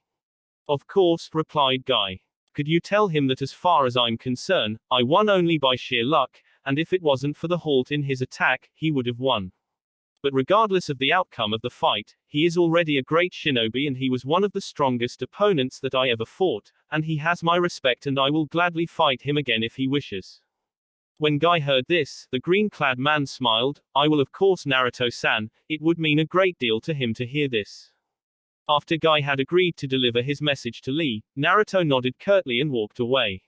Of course, replied Guy. Could you tell him that as far as I'm concerned, I won only by sheer luck, and if it wasn't for the halt in his attack, he would have won. But regardless of the outcome of the fight, he is already a great shinobi and he was one of the strongest opponents that I ever fought, and he has my respect and I will gladly fight him again if he wishes. When Guy heard this, the green-clad man smiled. I will of course, Naruto-san, it would mean a great deal to him to hear this. After Guy had agreed to deliver his message to Lee, Naruto nodded curtly and walked away.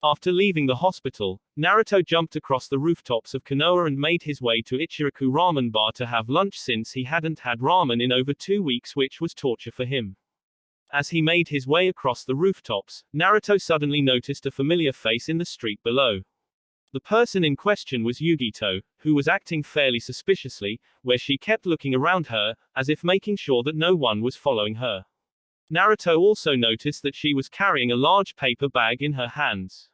After leaving the hospital, Naruto jumped across the rooftops of Konoha and made his way to Ichiraku Ramen Bar to have lunch since he hadn't had ramen in over 2 weeks, which was torture for him. As he made his way across the rooftops, Naruto suddenly noticed a familiar face in the street below. The person in question was Yugito, who was acting fairly suspiciously, where she kept looking around her, as if making sure that no one was following her. Naruto also noticed that she was carrying a large paper bag in her hands.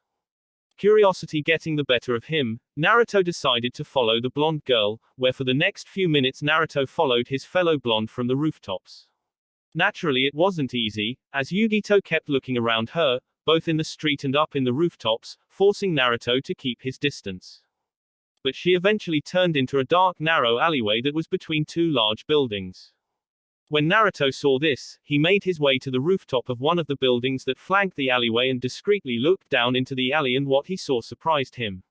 Curiosity getting the better of him, Naruto decided to follow the blonde girl, where for the next few minutes Naruto followed his fellow blonde from the rooftops. Naturally it wasn't easy, as Yugito kept looking around her, both in the street and up in the rooftops, forcing Naruto to keep his distance. But she eventually turned into a dark narrow alleyway that was between 2 large buildings. When Naruto saw this, he made his way to the rooftop of one of the buildings that flanked the alleyway and discreetly looked down into the alley, and what he saw surprised him.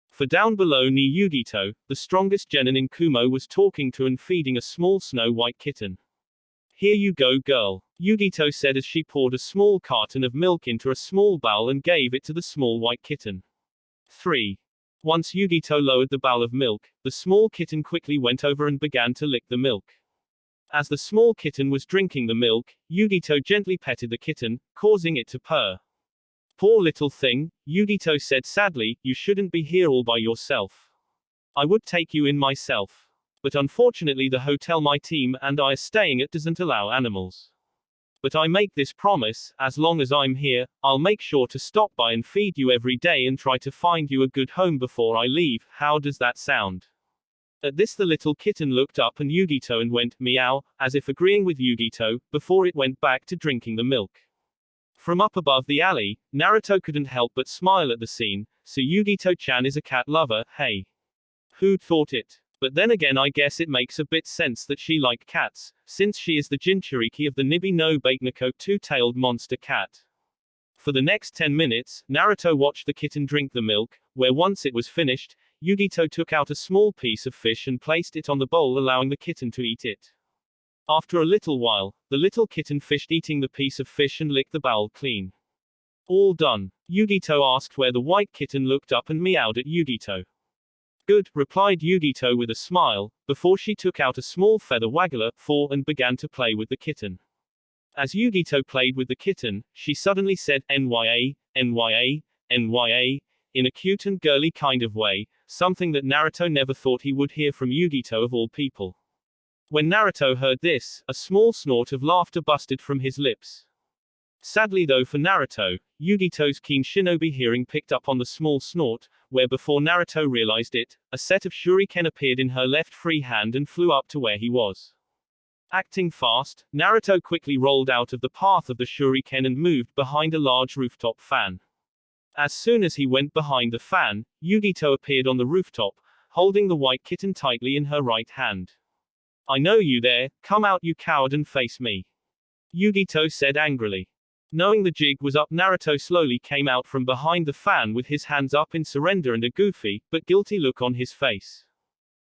For down below near Yugito, the strongest genin in Kumo was talking to and feeding a small snow-white kitten. Here you go, girl, Yugito said as she poured a small carton of milk into a small bowl and gave it to the small white kitten. 3. Once Yugito lowered the bowl of milk, the small kitten quickly went over and began to lick the milk. As the small kitten was drinking the milk, Yugito gently petted the kitten, causing it to purr. Poor little thing, Yugito said sadly, you shouldn't be here all by yourself. I would take you in myself. But unfortunately the hotel my team and I are staying at doesn't allow animals. But I make this promise, as long as I'm here, I'll make sure to stop by and feed you every day and try to find you a good home before I leave. How does that sound? At this the little kitten looked up and Yugito and went, meow, as if agreeing with Yugito, before it went back to drinking the milk. From up above the alley, Naruto couldn't help but smile at the scene, so Yugito-chan is a cat lover, hey. Who'd thought it? But then again I guess it makes a bit sense that she liked cats, since she is the Jinchuriki of the Nibi no Bakeneko 2-tailed monster cat. For the next 10 minutes, Naruto watched the kitten drink the milk, where once it was finished, Yugito took out a small piece of fish and placed it on the bowl, allowing the kitten to eat it. After a little while, the little kitten finished eating the piece of fish and licked the bowl clean. All done, Yugito asked, where the white kitten looked up and meowed at Yugito. Good, replied Yugito with a smile, before she took out a small feather waggler, and began to play with the kitten. As Yugito played with the kitten, she suddenly said, "Nya, Nya, Nya," in a cute and girly kind of way, something that Naruto never thought he would hear from Yugito of all people. When Naruto heard this, a small snort of laughter busted from his lips. Sadly though for Naruto, Yugito's keen shinobi hearing picked up on the small snort, where before Naruto realized it, a set of shuriken appeared in her left free hand and flew up to where he was. Acting fast, Naruto quickly rolled out of the path of the shuriken and moved behind a large rooftop fan. As soon as he went behind the fan, Yugito appeared on the rooftop, holding the white kitten tightly in her right hand. I know you there, come out you coward and face me. Yugito said angrily. Knowing the jig was up, Naruto slowly came out from behind the fan with his hands up in surrender and a goofy, but guilty look on his face.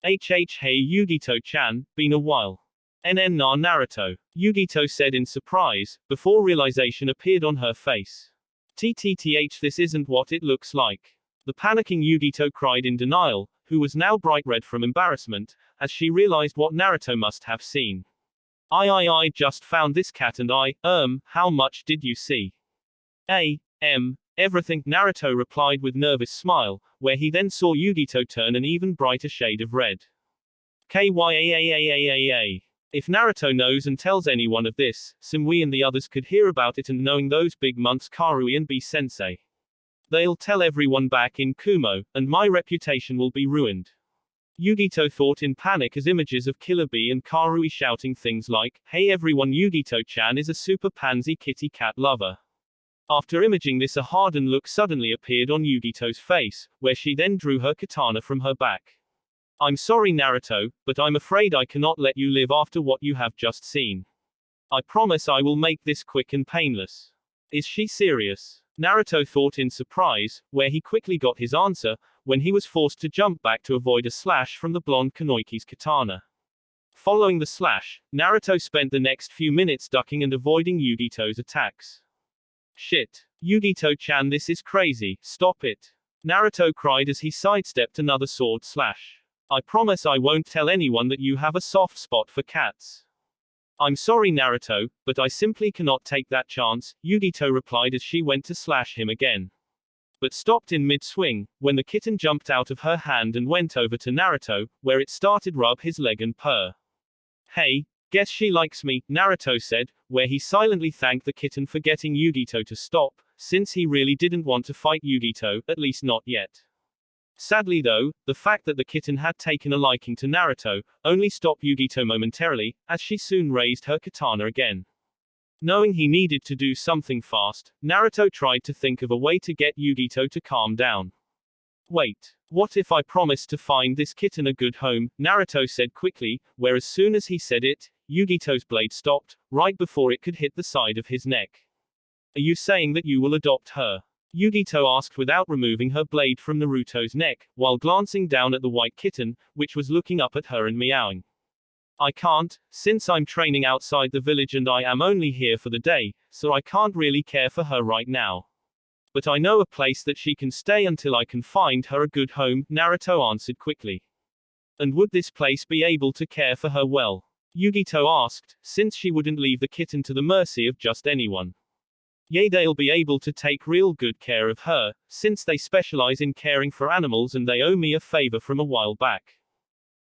Hey Yugito-chan, been a while. Na Naruto, Yugito said in surprise, before realization appeared on her face. Tth this isn't what it looks like. The panicking Yugito cried in denial, who was now bright red from embarrassment, as she realized what Naruto must have seen. I just found this cat and how much did you see? Everything, Naruto replied with nervous smile, where he then saw Yugito turn an even brighter shade of red. Kyaaaaaaa. If Naruto knows and tells anyone of this, Simui and the others could hear about it, and knowing those big months Karui and B-sensei, they'll tell everyone back in Kumo, and my reputation will be ruined. Yugito thought in panic as images of Killer Bee and Karui shouting things like, "Hey everyone, Yugito-chan is a super pansy kitty cat lover." After imaging this, a hardened look suddenly appeared on Yugito's face, where she then drew her katana from her back. I'm sorry Naruto, but I'm afraid I cannot let you live after what you have just seen. I promise I will make this quick and painless. Is she serious? Naruto thought in surprise, where he quickly got his answer, when he was forced to jump back to avoid a slash from the blonde Kunoichi's katana. Following the slash, Naruto spent the next few minutes ducking and avoiding Yugito's attacks. Shit. Yugito-chan, this is crazy, stop it. Naruto cried as he sidestepped another sword slash. I promise I won't tell anyone that you have a soft spot for cats. I'm sorry Naruto, but I simply cannot take that chance, Yugito replied as she went to slash him again. But stopped in mid-swing, when the kitten jumped out of her hand and went over to Naruto, where it started rub his leg and purr. Hey, guess she likes me, Naruto said, where he silently thanked the kitten for getting Yugito to stop, since he really didn't want to fight Yugito, at least not yet. Sadly though, the fact that the kitten had taken a liking to Naruto, only stopped Yugito momentarily, as she soon raised her katana again. Knowing he needed to do something fast, Naruto tried to think of a way to get Yugito to calm down. Wait, what if I promise to find this kitten a good home, Naruto said quickly, where as soon as he said it, Yugito's blade stopped, right before it could hit the side of his neck. Are you saying that you will adopt her? Yugito asked without removing her blade from Naruto's neck, while glancing down at the white kitten, which was looking up at her and meowing. I can't, since I'm training outside the village and I am only here for the day, so I can't really care for her right now. But I know a place that she can stay until I can find her a good home, Naruto answered quickly. And would this place be able to care for her well? Yugito asked, since she wouldn't leave the kitten to the mercy of just anyone. Yeah, they'll be able to take real good care of her, since they specialize in caring for animals and they owe me a favor from a while back.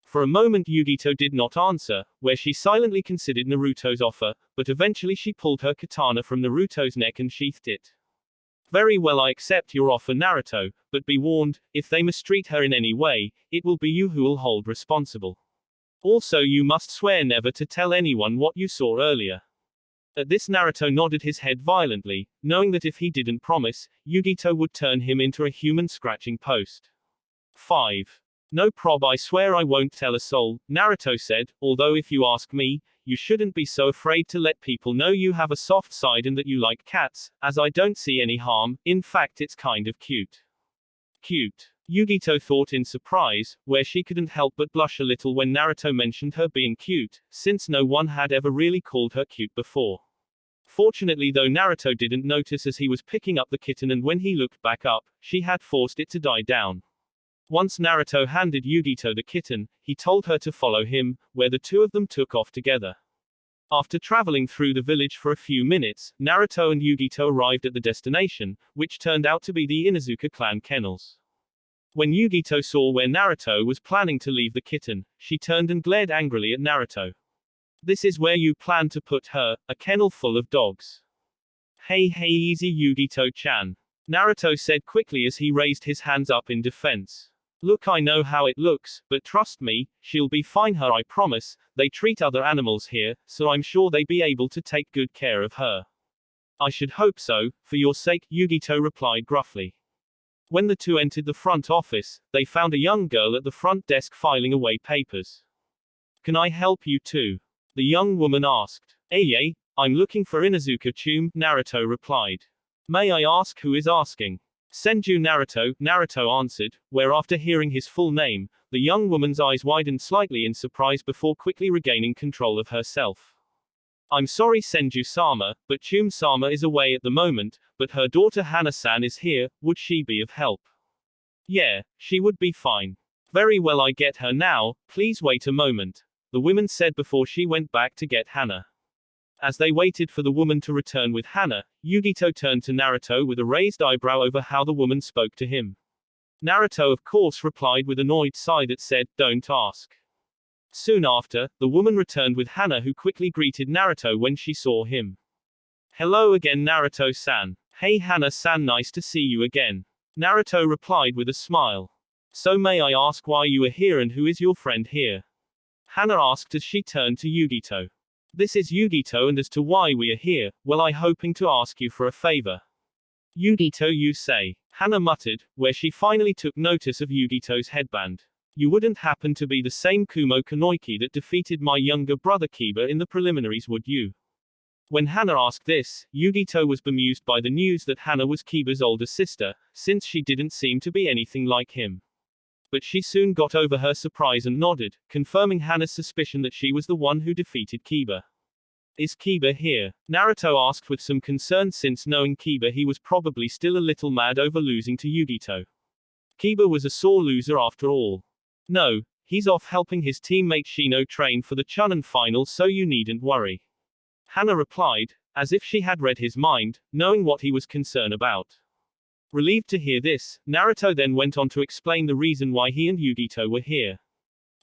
For a moment Yugito did not answer, where she silently considered Naruto's offer, but eventually she pulled her katana from Naruto's neck and sheathed it. Very well, I accept your offer Naruto, but be warned, if they mistreat her in any way, it will be you who will hold responsible. Also you must swear never to tell anyone what you saw earlier. At this Naruto nodded his head violently, knowing that if he didn't promise, Yugito would turn him into a human scratching post. 5. No prob, I swear I won't tell a soul, Naruto said, although if you ask me, you shouldn't be so afraid to let people know you have a soft side and that you like cats, as I don't see any harm, in fact it's kind of cute. Cute. Yugito thought in surprise, where she couldn't help but blush a little when Naruto mentioned her being cute, since no one had ever really called her cute before. Fortunately though Naruto didn't notice as he was picking up the kitten, and when he looked back up, she had forced it to die down. Once Naruto handed Yugito the kitten, he told her to follow him, where the two of them took off together. After traveling through the village for a few minutes, Naruto and Yugito arrived at the destination, which turned out to be the Inuzuka clan kennels. When Yugito saw where Naruto was planning to leave the kitten, she turned and glared angrily at Naruto. This is where you plan to put her, a kennel full of dogs. Hey easy Yugito-chan. Naruto said quickly as he raised his hands up in defense. Look, I know how it looks, but trust me, she'll be fine her I promise, they treat other animals here, so I'm sure they be able to take good care of her. I should hope so, for your sake, Yugito replied gruffly. When the two entered the front office, they found a young girl at the front desk filing away papers. Can I help you too? The young woman asked. I'm looking for Inuzuka-chum, Naruto replied. May I ask who is asking? Senju Naruto answered, where after hearing his full name, the young woman's eyes widened slightly in surprise before quickly regaining control of herself. I'm sorry Senju-sama, but Chum-sama is away at the moment, but her daughter Hana-san is here, would she be of help? Yeah, she would be fine. Very well, I get her now, please wait a moment, the woman said before she went back to get Hana. As they waited for the woman to return with Hana, Yugito turned to Naruto with a raised eyebrow over how the woman spoke to him. Naruto of course replied with an annoyed sigh that said, don't ask. Soon after, the woman returned with Hana, who quickly greeted Naruto when she saw him. Hello again Naruto-san. Hey Hana-san, nice to see you again. Naruto replied with a smile. So may I ask why you are here and who is your friend here? Hana asked as she turned to Yugito. This is Yugito, and as to why we are here, well, I hoping to ask you for a favor. Yugito, you say? Hana muttered, where she finally took notice of Yugito's headband. You wouldn't happen to be the same Kumo Kanoiki that defeated my younger brother Kiba in the preliminaries, would you? When Hana asked this, Yugito was bemused by the news that Hana was Kiba's older sister, since she didn't seem to be anything like him. But she soon got over her surprise and nodded, confirming Hana's suspicion that she was the one who defeated Kiba. Is Kiba here? Naruto asked with some concern, since knowing Kiba he was probably still a little mad over losing to Yugito. Kiba was a sore loser after all. No, he's off helping his teammate Shino train for the Chunin final, so you needn't worry. Hana replied, as if she had read his mind, knowing what he was concerned about. Relieved to hear this, Naruto then went on to explain the reason why he and Yugito were here.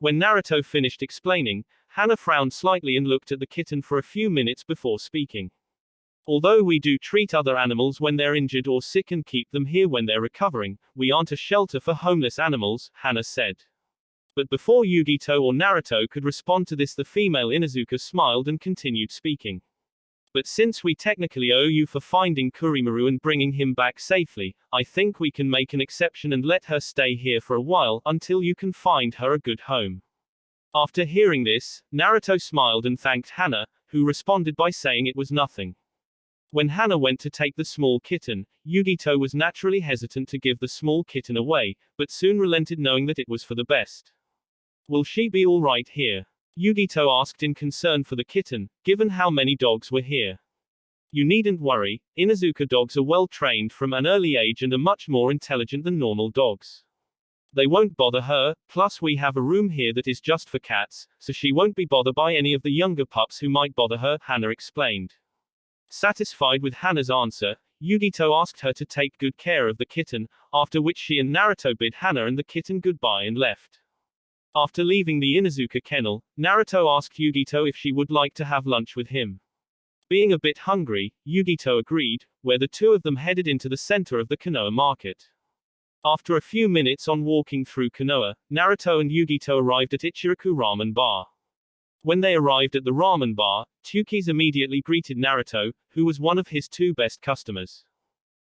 When Naruto finished explaining, Hana frowned slightly and looked at the kitten for a few minutes before speaking. Although we do treat other animals when they're injured or sick and keep them here when they're recovering, we aren't a shelter for homeless animals, Hana said. But before Yugito or Naruto could respond to this, the female Inuzuka smiled and continued speaking. But since we technically owe you for finding Kurimaru and bringing him back safely, I think we can make an exception and let her stay here for a while, until you can find her a good home. After hearing this, Naruto smiled and thanked Hana, who responded by saying it was nothing. When Hana went to take the small kitten, Yugito was naturally hesitant to give the small kitten away, but soon relented, knowing that it was for the best. Will she be all right here? Yugito asked in concern for the kitten, given how many dogs were here. You needn't worry, Inuzuka dogs are well trained from an early age and are much more intelligent than normal dogs. They won't bother her, plus we have a room here that is just for cats, so she won't be bothered by any of the younger pups who might bother her, Hana explained. Satisfied with Hana's answer, Yugito asked her to take good care of the kitten, after which she and Naruto bid Hana and the kitten goodbye and left. After leaving the Inuzuka kennel, Naruto asked Yugito if she would like to have lunch with him. Being a bit hungry, Yugito agreed, where the two of them headed into the center of the Konoha market. After a few minutes on walking through Konoha, Naruto and Yugito arrived at Ichiraku Ramen Bar. When they arrived at the ramen bar, Tsukis immediately greeted Naruto, who was one of his two best customers.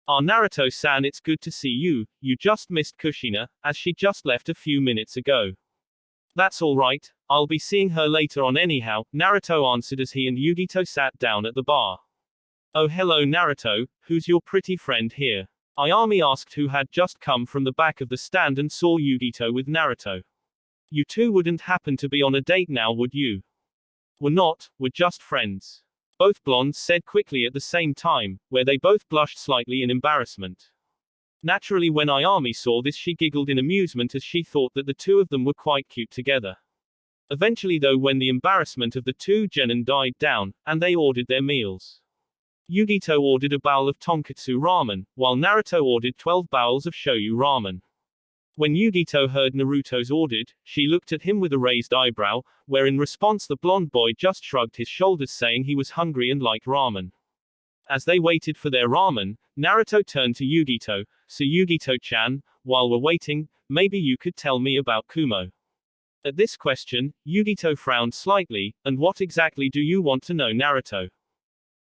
Ah, Naruto-san, it's good to see you. You just missed Kushina, as she just left a few minutes ago. That's alright, I'll be seeing her later on anyhow, Naruto answered as he and Yugito sat down at the bar. Oh hello Naruto, who's your pretty friend here? Ayami asked, who had just come from the back of the stand and saw Yugito with Naruto. You two wouldn't happen to be on a date now, would you? We're not, we're just friends. Both blondes said quickly at the same time, where they both blushed slightly in embarrassment. Naturally, when Ayami saw this, she giggled in amusement as she thought that the two of them were quite cute together. Eventually though, when the embarrassment of the two genin died down, and they ordered their meals. Yugito ordered a bowl of tonkatsu ramen, while Naruto ordered 12 bowls of shoyu ramen. When Yugito heard Naruto's ordered, she looked at him with a raised eyebrow, where in response the blonde boy just shrugged his shoulders, saying he was hungry and liked ramen. As they waited for their ramen, Naruto turned to Yugito, so Yugito-chan, while we're waiting, maybe you could tell me about Kumo. At this question, Yugito frowned slightly, and what exactly do you want to know, Naruto?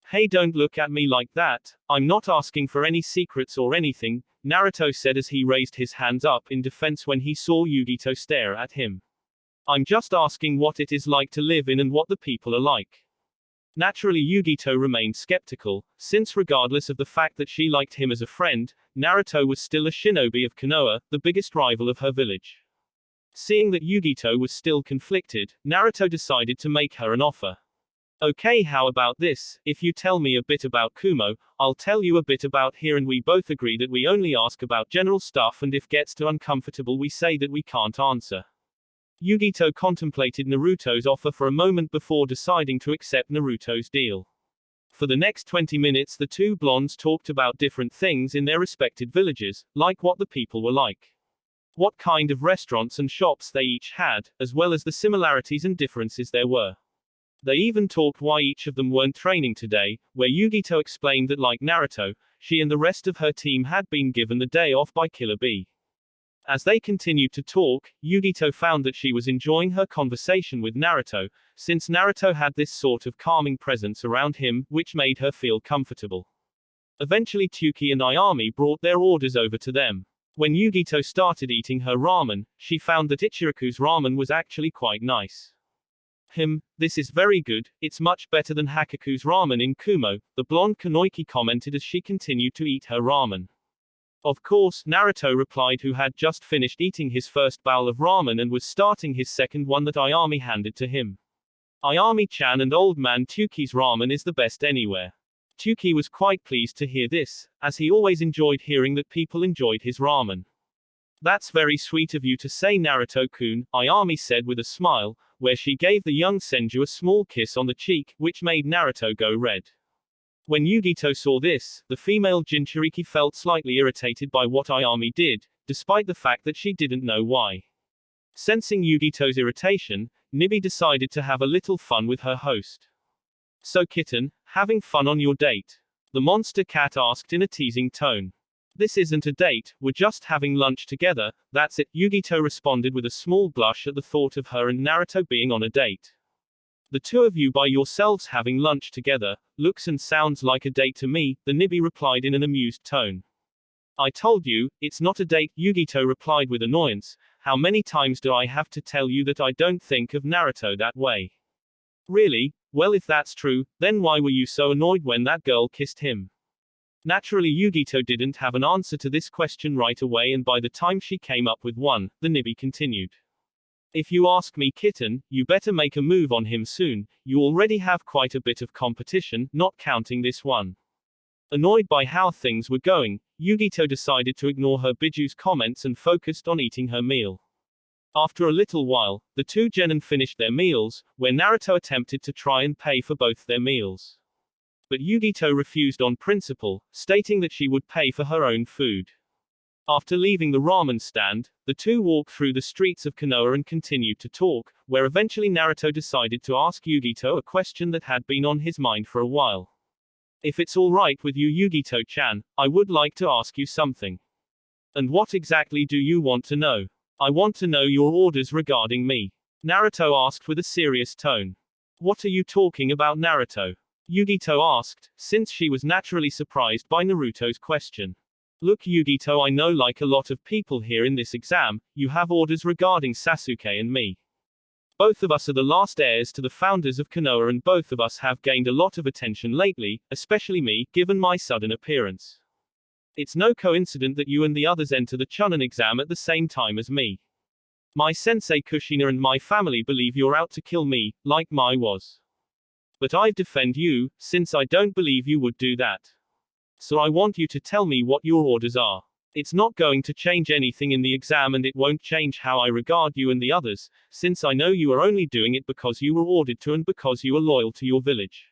Hey, don't look at me like that, I'm not asking for any secrets or anything, Naruto said as he raised his hands up in defense when he saw Yugito stare at him. I'm just asking what it is like to live in and what the people are like. Naturally, Yugito remained skeptical, since regardless of the fact that she liked him as a friend, Naruto was still a shinobi of Konoha, the biggest rival of her village. Seeing that Yugito was still conflicted, Naruto decided to make her an offer. Okay, how about this? If you tell me a bit about Kumo, I'll tell you a bit about here, and we both agree that we only ask about general stuff, and if gets too uncomfortable we say that we can't answer. Yugito contemplated Naruto's offer for a moment before deciding to accept Naruto's deal. For the next 20 minutes the two blondes talked about different things in their respected villages, like what the people were like, what kind of restaurants and shops they each had, as well as the similarities and differences there were. They even talked why each of them weren't training today, where Yugito explained that like Naruto, she and the rest of her team had been given the day off by Killer Bee. As they continued to talk, Yugito found that she was enjoying her conversation with Naruto, since Naruto had this sort of calming presence around him, which made her feel comfortable. Eventually Tsuki and Ayami brought their orders over to them. When Yugito started eating her ramen, she found that Ichiraku's ramen was actually quite nice. This is very good, it's much better than Hakaku's ramen in Kumo, the blonde Kunoiki commented as she continued to eat her ramen. Of course, Naruto replied, who had just finished eating his first bowl of ramen and was starting his second one that Ayami handed to him. Ayami-chan and old man Tuki's ramen is the best anywhere. Tuki was quite pleased to hear this, as he always enjoyed hearing that people enjoyed his ramen. That's very sweet of you to say, Naruto-kun, Ayami said with a smile, where she gave the young Senju a small kiss on the cheek, which made Naruto go red. When Yugito saw this, the female Jinchuriki felt slightly irritated by what Ayami did, despite the fact that she didn't know why. Sensing Yugito's irritation, Nibi decided to have a little fun with her host. So kitten, having fun on your date? The monster cat asked in a teasing tone. This isn't a date, we're just having lunch together, that's it, Yugito responded with a small blush at the thought of her and Naruto being on a date. The two of you by yourselves having lunch together, looks and sounds like a date to me, the Nibi replied in an amused tone. I told you, it's not a date, Yugito replied with annoyance, how many times do I have to tell you that I don't think of Naruto that way? Really? Well, if that's true, then why were you so annoyed when that girl kissed him? Naturally, Yugito didn't have an answer to this question right away, and by the time she came up with one, the Nibi continued. If you ask me, kitten, you better make a move on him soon, you already have quite a bit of competition, not counting this one. Annoyed by how things were going, Yugito decided to ignore her Biju's comments and focused on eating her meal. After a little while, the two genin finished their meals, where Naruto attempted to try and pay for both their meals. But Yugito refused on principle, stating that she would pay for her own food. After leaving the ramen stand, the two walked through the streets of Konoha and continued to talk, where eventually Naruto decided to ask Yugito a question that had been on his mind for a while. If it's alright with you, Yugito-chan, I would like to ask you something. And what exactly do you want to know? I want to know your orders regarding me. Naruto asked with a serious tone. What are you talking about, Naruto? Yugito asked, since she was naturally surprised by Naruto's question. Look, Yugito, I know like a lot of people here in this exam, you have orders regarding Sasuke and me. Both of us are the last heirs to the founders of Konoha, and both of us have gained a lot of attention lately, especially me, given my sudden appearance. It's no coincidence that you and the others enter the Chunin exam at the same time as me. My sensei Kushina and my family believe you're out to kill me, like Mai was. But I defend you, since I don't believe you would do that. So I want you to tell me what your orders are. It's not going to change anything in the exam, and it won't change how I regard you and the others, since I know you are only doing it because you were ordered to and because you are loyal to your village.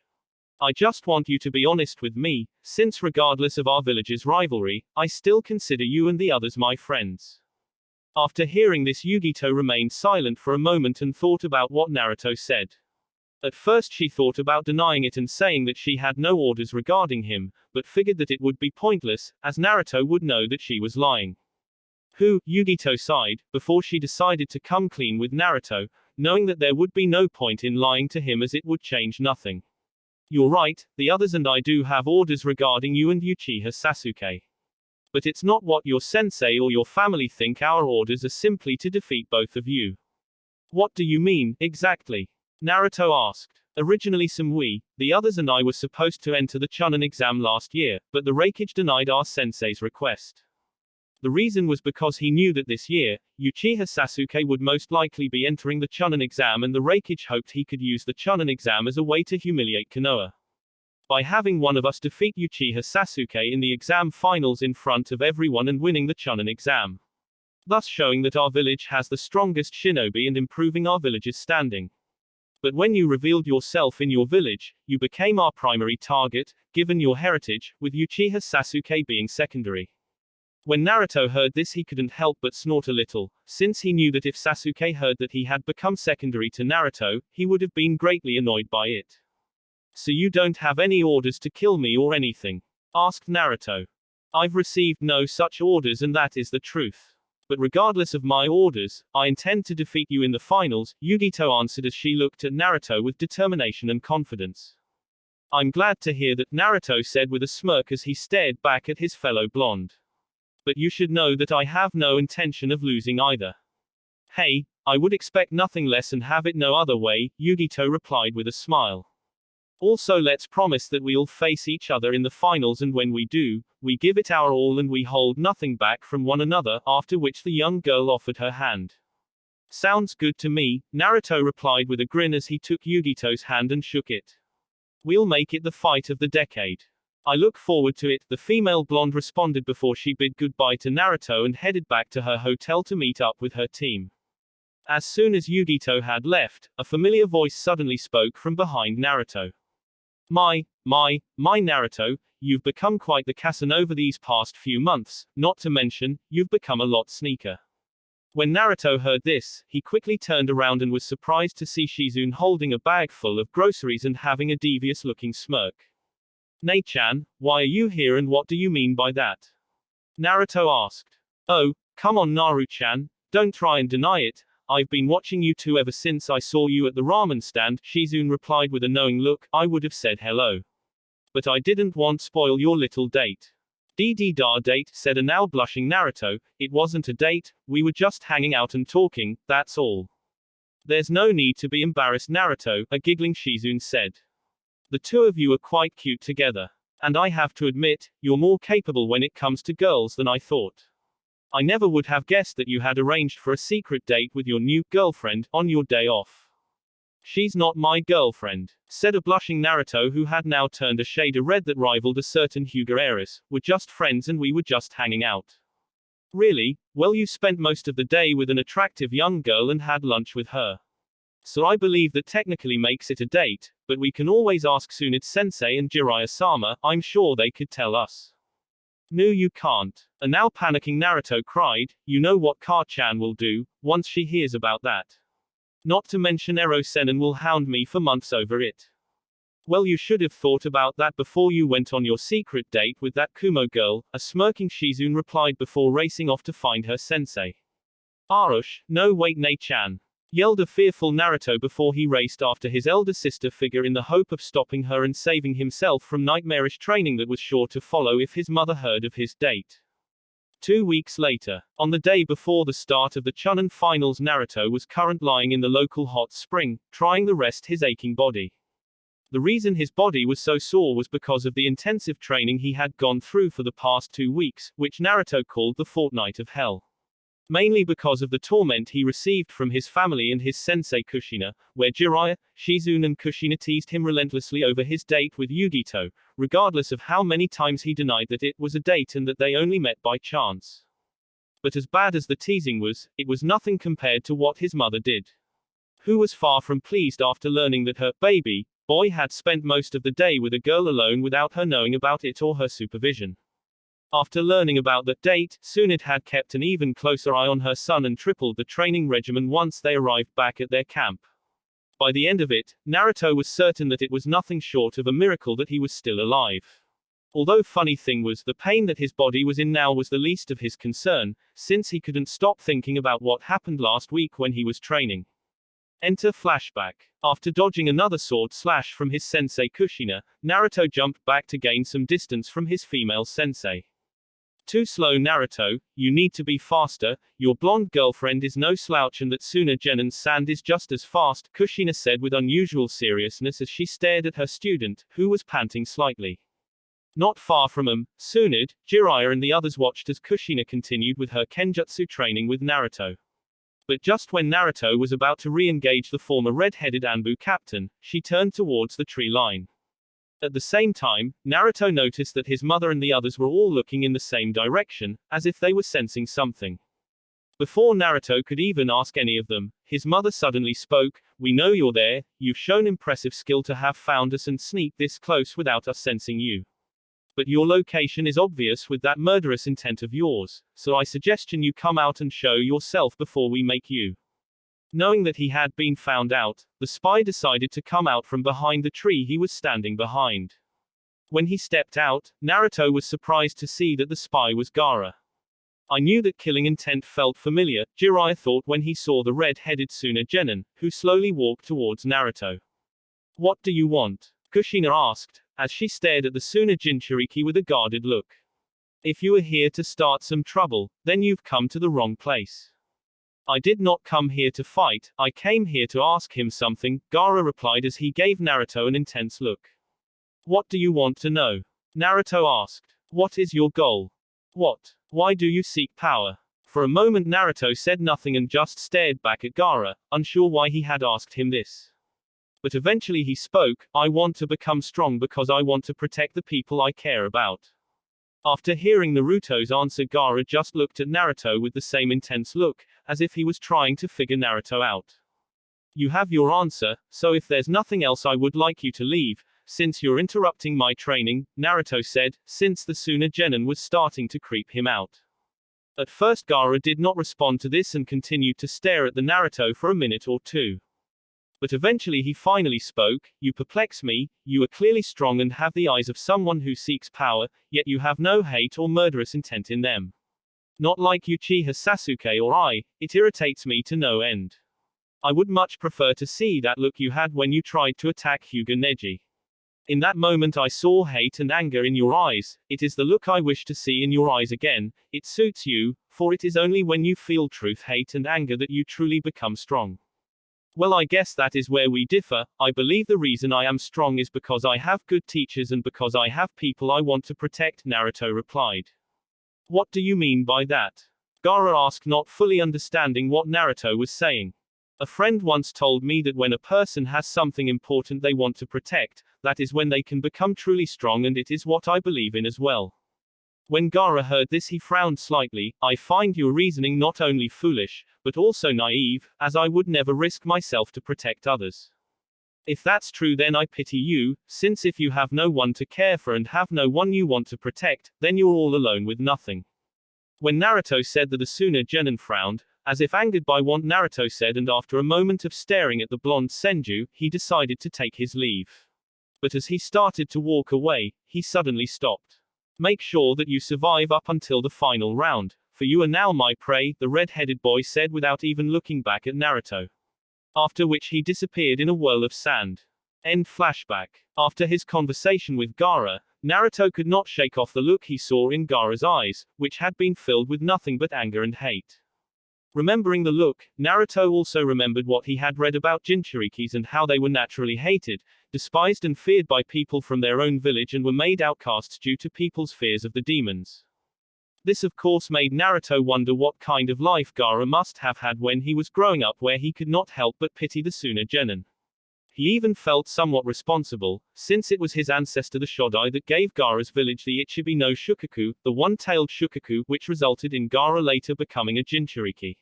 I just want you to be honest with me, since regardless of our village's rivalry, I still consider you and the others my friends. After hearing this, Yugito remained silent for a moment and thought about what Naruto said. At first she thought about denying it and saying that she had no orders regarding him, but figured that it would be pointless, as Naruto would know that she was lying. Yugito sighed, before she decided to come clean with Naruto, knowing that there would be no point in lying to him as it would change nothing. You're right, the others and I do have orders regarding you and Uchiha Sasuke. But it's not what your sensei or your family think. Our orders are simply to defeat both of you. What do you mean, exactly? Naruto asked. Originally we, the others and I were supposed to enter the Chunin exam last year, but the Raikage denied our sensei's request. The reason was because he knew that this year, Uchiha Sasuke would most likely be entering the Chunin exam, and the Raikage hoped he could use the Chunin exam as a way to humiliate Konoha. By having one of us defeat Uchiha Sasuke in the exam finals in front of everyone and winning the Chunin exam. Thus showing that our village has the strongest shinobi and improving our village's standing. But when you revealed yourself in your village, you became our primary target, given your heritage, with Uchiha Sasuke being secondary. When Naruto heard this, he couldn't help but snort a little, since he knew that if Sasuke heard that he had become secondary to Naruto, he would have been greatly annoyed by it. So you don't have any orders to kill me or anything? Asked Naruto. I've received no such orders, and that is the truth. But regardless of my orders, I intend to defeat you in the finals, Yugito answered as she looked at Naruto with determination and confidence. I'm glad to hear that, Naruto said with a smirk as he stared back at his fellow blonde. But you should know that I have no intention of losing either. Hey, I would expect nothing less and have it no other way, Yugito replied with a smile. Also, let's promise that we'll face each other in the finals, and when we do, we give it our all and we hold nothing back from one another, after which the young girl offered her hand. Sounds good to me, Naruto replied with a grin as he took Yugito's hand and shook it. We'll make it the fight of the decade. I look forward to it, the female blonde responded before she bid goodbye to Naruto and headed back to her hotel to meet up with her team. As soon as Yugito had left, a familiar voice suddenly spoke from behind Naruto. My Naruto, you've become quite the Casanova these past few months, not to mention, you've become a lot sneaker. When Naruto heard this, he quickly turned around and was surprised to see Shizune holding a bag full of groceries and having a devious-looking smirk. "Nei-chan, why are you here and what do you mean by that?" Naruto asked. "Oh, come on Naru-chan, don't try and deny it. I've been watching you two ever since I saw you at the ramen stand," Shizune replied with a knowing look. "I would have said hello. But I didn't want to spoil your little date." "Da date," said a now blushing Naruto. "It wasn't a date, we were just hanging out and talking, that's all." "There's no need to be embarrassed Naruto," a giggling Shizune said. "The two of you are quite cute together. And I have to admit, you're more capable when it comes to girls than I thought. I never would have guessed that you had arranged for a secret date with your new girlfriend on your day off." "She's not my girlfriend," said a blushing Naruto who had now turned a shade of red that rivaled a certain Hyuga heiress. "We're just friends and we were just hanging out." "Really? Well, you spent most of the day with an attractive young girl and had lunch with her. So I believe that technically makes it a date, but we can always ask Tsunade-sensei and Jiraiya-sama, I'm sure they could tell us." "No you can't," a now panicking Naruto cried. "You know what Ka-chan will do, once she hears about that. Not to mention Ero-sennin will hound me for months over it." "Well, you should have thought about that before you went on your secret date with that Kumo girl," a smirking Shizune replied before racing off to find her sensei. "Arush, no wait Nei-chan," yelled a fearful Naruto before he raced after his elder sister figure in the hope of stopping her and saving himself from nightmarish training that was sure to follow if his mother heard of his date. 2 weeks later, on the day before the start of the Chunin finals, Naruto was lying in the local hot spring, trying to rest his aching body. The reason his body was so sore was because of the intensive training he had gone through for the past 2 weeks, which Naruto called the Fortnight of Hell. Mainly because of the torment he received from his family and his sensei Kushina, where Jiraiya, Shizune and Kushina teased him relentlessly over his date with Yugito, regardless of how many times he denied that it was a date and that they only met by chance. But as bad as the teasing was, it was nothing compared to what his mother did. Who was far from pleased after learning that her baby boy had spent most of the day with a girl alone without her knowing about it or her supervision. After learning about that date, Tsunade had kept an even closer eye on her son and tripled the training regimen once they arrived back at their camp. By the end of it, Naruto was certain that it was nothing short of a miracle that he was still alive. Although funny thing was, the pain that his body was in now was the least of his concern, since he couldn't stop thinking about what happened last week when he was training. Enter flashback. After dodging another sword slash from his sensei Kushina, Naruto jumped back to gain some distance from his female sensei. "Too slow Naruto, you need to be faster, your blonde girlfriend is no slouch and that Tsunade-genan's sand is just as fast," Kushina said with unusual seriousness as she stared at her student, who was panting slightly. Not far from him, Tsunade, Jiraiya and the others watched as Kushina continued with her kenjutsu training with Naruto. But just when Naruto was about to re-engage the former red-headed Anbu captain, she turned towards the tree line. At the same time, Naruto noticed that his mother and the others were all looking in the same direction, as if they were sensing something. Before Naruto could even ask any of them, his mother suddenly spoke. "We know you're there, you've shown impressive skill to have found us and sneaked this close without us sensing you. But your location is obvious with that murderous intent of yours, so I suggest you come out and show yourself before we make you." Knowing that he had been found out, the spy decided to come out from behind the tree he was standing behind. When he stepped out, Naruto was surprised to see that the spy was Gaara. "I knew that killing intent felt familiar," Jiraiya thought when he saw the red-headed Tsunade-genin, who slowly walked towards Naruto. "What do you want?" Kushina asked, as she stared at the Tsunade Jinchuriki with a guarded look. If you are here to start some trouble, then you've come to the wrong place. I did not come here to fight, I came here to ask him something, Gaara replied as he gave Naruto an intense look. What do you want to know? Naruto asked. What is your goal? What? Why do you seek power? For a moment Naruto said nothing and just stared back at Gaara, unsure why he had asked him this. But eventually he spoke, I want to become strong because I want to protect the people I care about. After hearing Naruto's answer, Gaara just looked at Naruto with the same intense look, as if he was trying to figure Naruto out. You have your answer, so if there's nothing else I would like you to leave, since you're interrupting my training, Naruto said, since the Tsunade was starting to creep him out. At first Gaara did not respond to this and continued to stare at the Naruto for a minute or two. But eventually he finally spoke, you perplex me, you are clearly strong and have the eyes of someone who seeks power, yet you have no hate or murderous intent in them. Not like Uchiha Sasuke or I, it irritates me to no end. I would much prefer to see that look you had when you tried to attack Hyuga Neji. In that moment I saw hate and anger in your eyes, it is the look I wish to see in your eyes again, it suits you, for it is only when you feel truth, hate and anger that you truly become strong. Well, I guess that is where we differ. I believe the reason I am strong is because I have good teachers and because I have people I want to protect, Naruto replied. What do you mean by that? Gaara asked, not fully understanding what Naruto was saying. A friend once told me that when a person has something important they want to protect, that is when they can become truly strong, and it is what I believe in as well. When Gaara heard this he frowned slightly, I find your reasoning not only foolish, but also naive, as I would never risk myself to protect others. If that's true then I pity you, since if you have no one to care for and have no one you want to protect, then you're all alone with nothing. When Naruto said that, the Tsunade frowned, as if angered by what Naruto said, and after a moment of staring at the blonde Senju, he decided to take his leave. But as he started to walk away, he suddenly stopped. Make sure that you survive up until the final round, for you are now my prey, the red-headed boy said without even looking back at Naruto. After which he disappeared in a whirl of sand. End flashback. After his conversation with Gaara, Naruto could not shake off the look he saw in Gaara's eyes, which had been filled with nothing but anger and hate. Remembering the look, Naruto also remembered what he had read about Jinchurikis and how they were naturally hated, despised and feared by people from their own village and were made outcasts due to people's fears of the demons. This of course made Naruto wonder what kind of life Gaara must have had when he was growing up, where he could not help but pity the Tsunade. He even felt somewhat responsible, since it was his ancestor the Shodai that gave Gaara's village the Ichibi no Shukaku, the one-tailed Shukaku, which resulted in Gaara later becoming a Jinchuriki.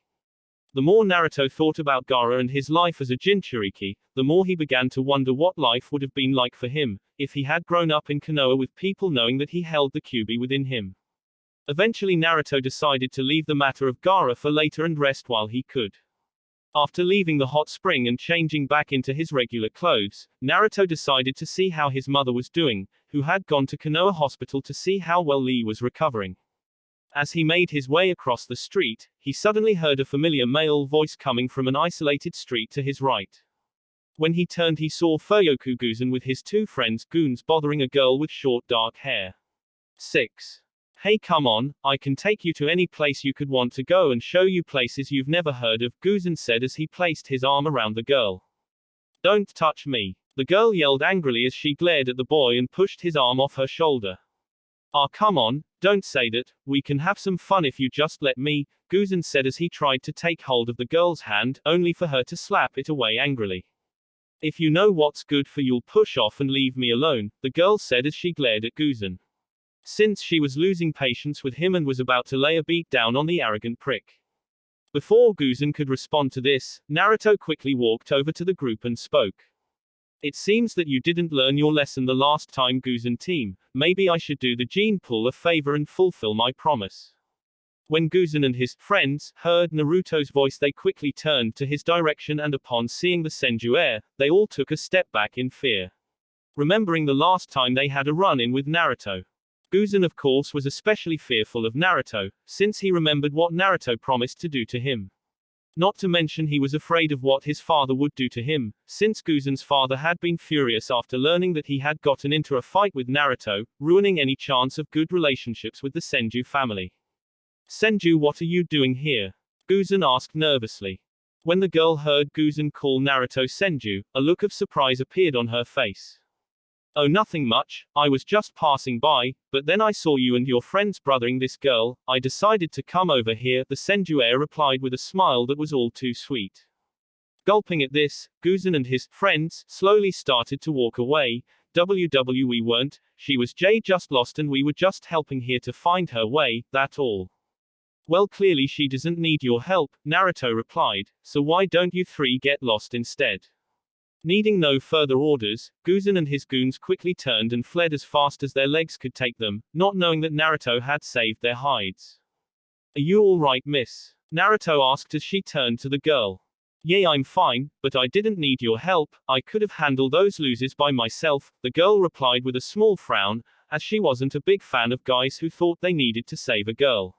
The more Naruto thought about Gaara and his life as a Jinchuriki, the more he began to wonder what life would have been like for him, if he had grown up in Konoha with people knowing that he held the Kyuubi within him. Eventually Naruto decided to leave the matter of Gaara for later and rest while he could. After leaving the hot spring and changing back into his regular clothes, Naruto decided to see how his mother was doing, who had gone to Konoha Hospital to see how well Lee was recovering. As he made his way across the street, he suddenly heard a familiar male voice coming from an isolated street to his right. When he turned he saw Furyoku Guzen with his two friends goons bothering a girl with short dark hair. 6. Hey, come on, I can take you to any place you could want to go and show you places you've never heard of, Guzen said as he placed his arm around the girl. Don't touch me. The girl yelled angrily as she glared at the boy and pushed his arm off her shoulder. Ah, come on, don't say that, we can have some fun if you just let me, Guzen said as he tried to take hold of the girl's hand, only for her to slap it away angrily. If you know what's good for you'll push off and leave me alone, the girl said as she glared at Guzen. Since she was losing patience with him and was about to lay a beat down on the arrogant prick. Before Guzen could respond to this, Naruto quickly walked over to the group and spoke. It seems that you didn't learn your lesson the last time, Guzen team, maybe I should do the gene pool a favor and fulfill my promise. When Guzen and his friends heard Naruto's voice they quickly turned to his direction, and upon seeing the Senju heir, they all took a step back in fear. Remembering the last time they had a run-in with Naruto. Guzen of course was especially fearful of Naruto, since he remembered what Naruto promised to do to him. Not to mention he was afraid of what his father would do to him, since Guzan's father had been furious after learning that he had gotten into a fight with Naruto, ruining any chance of good relationships with the Senju family. Senju, what are you doing here? Guzan asked nervously. When the girl heard Guzan call Naruto Senju, a look of surprise appeared on her face. Oh, nothing much, I was just passing by, but then I saw you and your friends brothering this girl, I decided to come over here, the Senju heir replied with a smile that was all too sweet. Gulping at this, Guzan and his friends slowly started to walk away. We weren't, she was just lost and we were just helping here to find her way, that all. Well, clearly she doesn't need your help, Naruto replied, so why don't you three get lost instead? Needing no further orders, Guzan and his goons quickly turned and fled as fast as their legs could take them, not knowing that Naruto had saved their hides. Are you all right, miss? Naruto asked as she turned to the girl. Yeah, I'm fine, but I didn't need your help, I could have handled those losers by myself, the girl replied with a small frown, as she wasn't a big fan of guys who thought they needed to save a girl.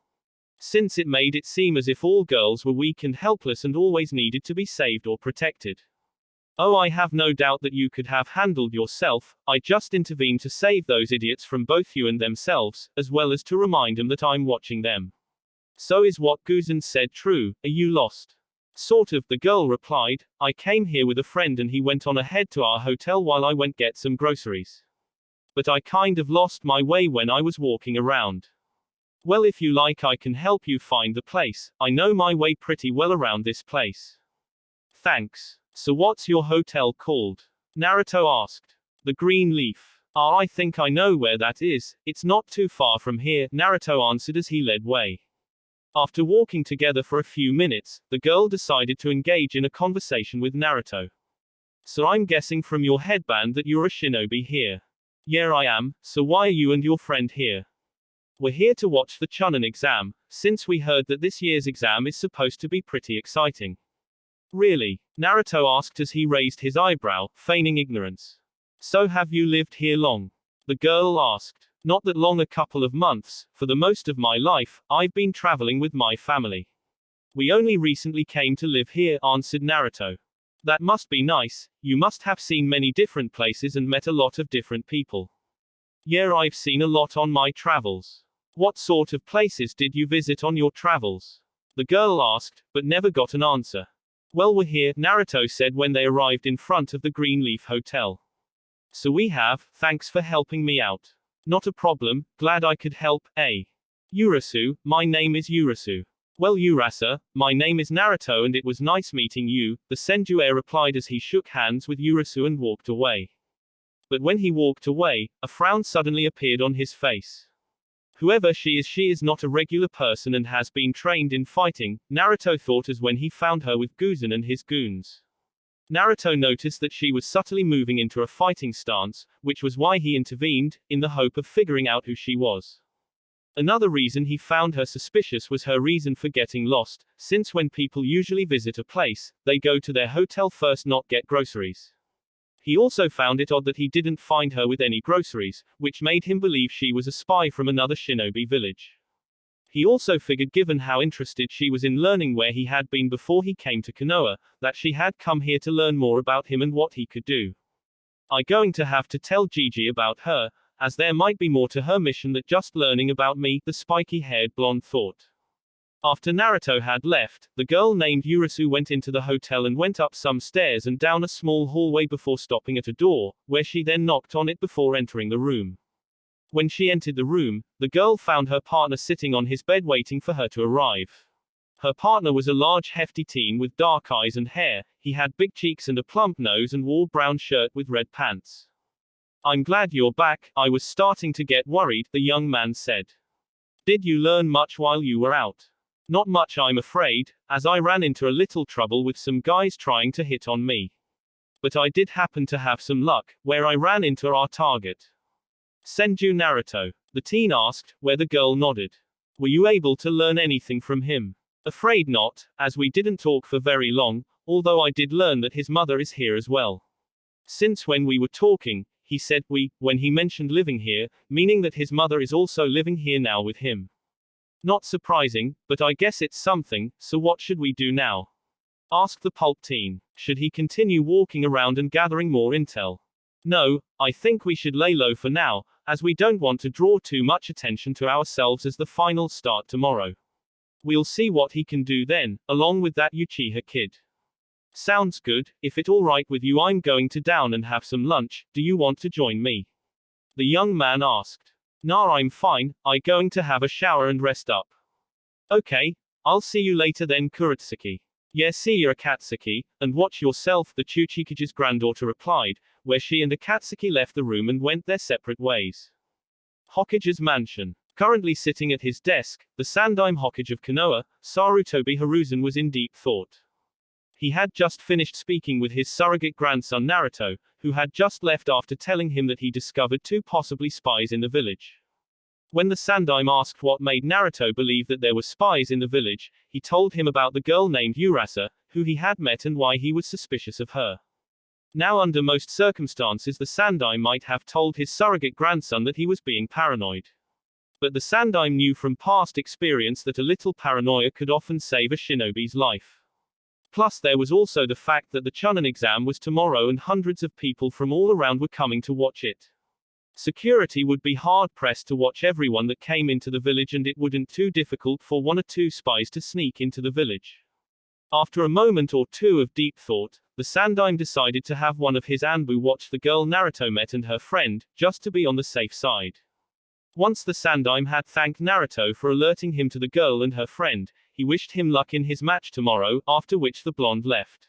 Since it made it seem as if all girls were weak and helpless and always needed to be saved or protected. Oh, I have no doubt that you could have handled yourself, I just intervened to save those idiots from both you and themselves, as well as to remind them that I'm watching them. So is what Guzan said true, are you lost? Sort of, the girl replied, I came here with a friend and he went on ahead to our hotel while I went get some groceries. But I kind of lost my way when I was walking around. Well, if you like I can help you find the place, I know my way pretty well around this place. Thanks. So what's your hotel called? Naruto asked. The Green Leaf. Ah, I think I know where that is, it's not too far from here, Naruto answered as he led way. After walking together for a few minutes, the girl decided to engage in a conversation with Naruto. So I'm guessing from your headband that you're a shinobi here. Yeah, I am, so why are you and your friend here? We're here to watch the Chunin exam, since we heard that this year's exam is supposed to be pretty exciting. Really? Naruto asked as he raised his eyebrow, feigning ignorance. So have you lived here long? The girl asked. Not that long, a couple of months, for the most of my life, I've been traveling with my family. We only recently came to live here, answered Naruto. That must be nice, you must have seen many different places and met a lot of different people. Yeah, I've seen a lot on my travels. What sort of places did you visit on your travels? The girl asked, but never got an answer. Well, we're here, Naruto said when they arrived in front of the Greenleaf Hotel. So we have, thanks for helping me out. Not a problem, glad I could help, eh? Urasu, my name is Urasu. Well, Urasa, my name is Naruto and it was nice meeting you, the Senju heir replied as he shook hands with Urasu and walked away. But when he walked away, a frown suddenly appeared on his face. Whoever she is not a regular person and has been trained in fighting, Naruto thought as when he found her with Guzan and his goons. Naruto noticed that she was subtly moving into a fighting stance, which was why he intervened, in the hope of figuring out who she was. Another reason he found her suspicious was her reason for getting lost, since when people usually visit a place, they go to their hotel first, not get groceries. He also found it odd that he didn't find her with any groceries, which made him believe she was a spy from another shinobi village. He also figured, given how interested she was in learning where he had been before he came to Konoha, that she had come here to learn more about him and what he could do. I'm going to have to tell Gigi about her, as there might be more to her mission than just learning about me, the spiky-haired blonde thought. After Naruto had left, the girl named Urasu went into the hotel and went up some stairs and down a small hallway before stopping at a door, where she then knocked on it before entering the room. When she entered the room, the girl found her partner sitting on his bed waiting for her to arrive. Her partner was a large hefty teen with dark eyes and hair, he had big cheeks and a plump nose and wore brown shirt with red pants. I'm glad you're back, I was starting to get worried, the young man said. Did you learn much while you were out? Not much, I'm afraid, as I ran into a little trouble with some guys trying to hit on me. But I did happen to have some luck, where I ran into our target. Senju Naruto, the teen asked, where the girl nodded. Were you able to learn anything from him? Afraid not, as we didn't talk for very long, although I did learn that his mother is here as well. Since when we were talking, he said when he mentioned living here, meaning that his mother is also living here now with him. Not surprising, but I guess it's something, so what should we do now? Asked the pulp teen. Should he continue walking around and gathering more intel? No, I think we should lay low for now, as we don't want to draw too much attention to ourselves as the finals start tomorrow. We'll see what he can do then, along with that Uchiha kid. Sounds good. If it's alright with you, I'm going to down and have some lunch. Do you want to join me? The young man asked. Nah, I'm fine. I going to have a shower and rest up. Okay, I'll see you later then, Kuretsuki. Yeah, see ya, Akatsuki, and watch yourself, the Chuchikage's granddaughter replied, where she and Akatsuki left the room and went their separate ways. Hokage's mansion. Currently sitting at his desk, the Sandaime Hokage of Konoha, Sarutobi Hiruzen was in deep thought. He had just finished speaking with his surrogate grandson Naruto, who had just left after telling him that he discovered 2 possibly spies in the village. When the Sandaime asked what made Naruto believe that there were spies in the village, he told him about the girl named Urasa, who he had met and why he was suspicious of her. Now, under most circumstances, the Sandaime might have told his surrogate grandson that he was being paranoid. But the Sandaime knew from past experience that a little paranoia could often save a shinobi's life. Plus, there was also the fact that the Chunin exam was tomorrow and hundreds of people from all around were coming to watch it. Security would be hard-pressed to watch everyone that came into the village, and it wouldn't too difficult for 1 or 2 spies to sneak into the village. After a moment or two of deep thought, the Sandaime decided to have one of his Anbu watch the girl Naruto met and her friend, just to be on the safe side. Once the Sandaime had thanked Naruto for alerting him to the girl and her friend, he wished him luck in his match tomorrow, after which the blonde left.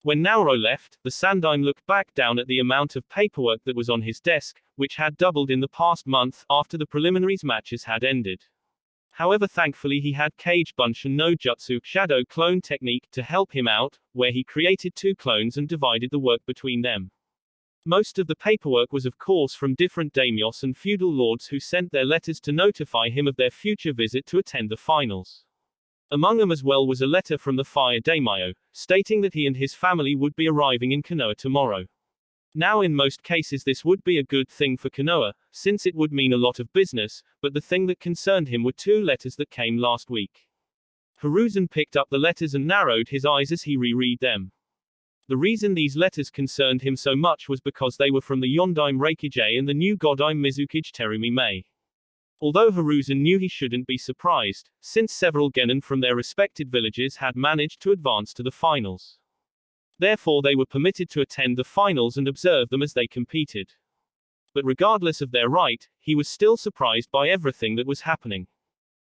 When Naruto left, the Sandaime looked back down at the amount of paperwork that was on his desk, which had doubled in the past month, after the preliminaries matches had ended. However, thankfully he had Kage Bunshin no Jutsu, shadow clone technique, to help him out, where he created 2 clones and divided the work between them. Most of the paperwork was of course from different daimyos and feudal lords who sent their letters to notify him of their future visit to attend the finals. Among them as well was a letter from the Fire Daimyo, stating that he and his family would be arriving in Konoha tomorrow. Now, in most cases this would be a good thing for Konoha, since it would mean a lot of business, but the thing that concerned him were 2 letters that came last week. Hiruzen picked up the letters and narrowed his eyes as he reread them. The reason these letters concerned him so much was because they were from the Yondaime Reikage and the new Godaime Mizukage Terumi Mei. Although Hiruzen knew he shouldn't be surprised, since several genin from their respected villages had managed to advance to the finals. Therefore they were permitted to attend the finals and observe them as they competed. But regardless of their right, he was still surprised by everything that was happening.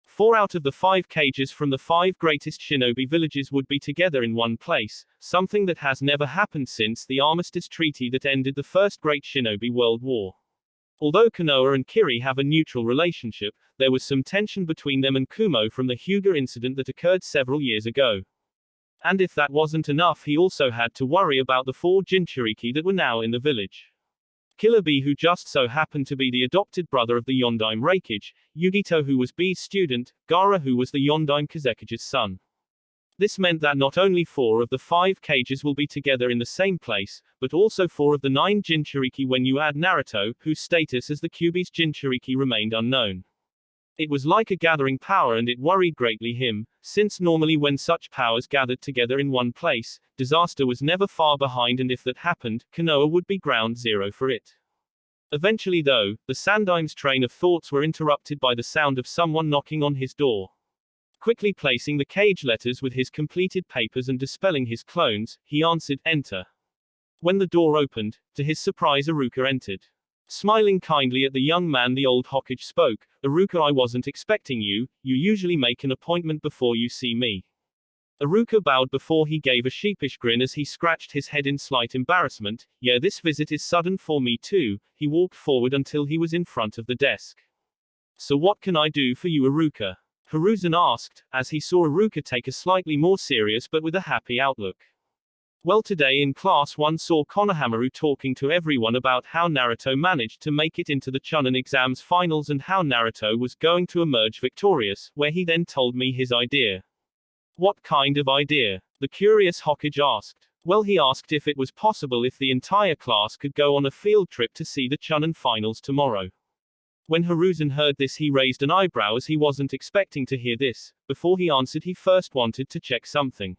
4 out of the 5 cages from the 5 greatest shinobi villages would be together in one place, something that has never happened since the Armistice Treaty that ended the First Great Shinobi World War. Although Konoha and Kiri have a neutral relationship, there was some tension between them and Kumo from the Hyuga incident that occurred several years ago. And if that wasn't enough, he also had to worry about the 4 Jinchuriki that were now in the village. Killer B, who just so happened to be the adopted brother of the Yondaime Reikage, Yugito, who was B's student, Gaara, who was the Yondaime Kazekage's son. This meant that not only 4 of the 5 cages will be together in the same place, but also 4 of the 9 Jinchuriki when you add Naruto, whose status as the Kyuubi's Jinchuriki remained unknown. It was like a gathering power, and it worried greatly him, since normally when such powers gathered together in one place, disaster was never far behind, and if that happened, Konoha would be ground zero for it. Eventually though, the Sandaime's train of thoughts were interrupted by the sound of someone knocking on his door. Quickly placing the cage letters with his completed papers and dispelling his clones, he answered, "Enter." When the door opened, to his surprise Iruka entered. Smiling kindly at the young man, the old Hokage spoke, "Iruka, I wasn't expecting you, you usually make an appointment before you see me." Iruka bowed before he gave a sheepish grin as he scratched his head in slight embarrassment. "Yeah, this visit is sudden for me too." He walked forward until he was in front of the desk. "So what can I do for you, Iruka?" Hiruzen asked, as he saw Iruka take a slightly more serious but with a happy outlook. Well, today in class one saw Konohamaru talking to everyone about how Naruto managed to make it into the Chunin exams finals and how Naruto was going to emerge victorious, where he then told me his idea. "What kind of idea?" the curious Hokage asked. Well, he asked if it was possible if the entire class could go on a field trip to see the Chunin finals tomorrow. When Hiruzen heard this, he raised an eyebrow as he wasn't expecting to hear this. Before he answered, he first wanted to check something.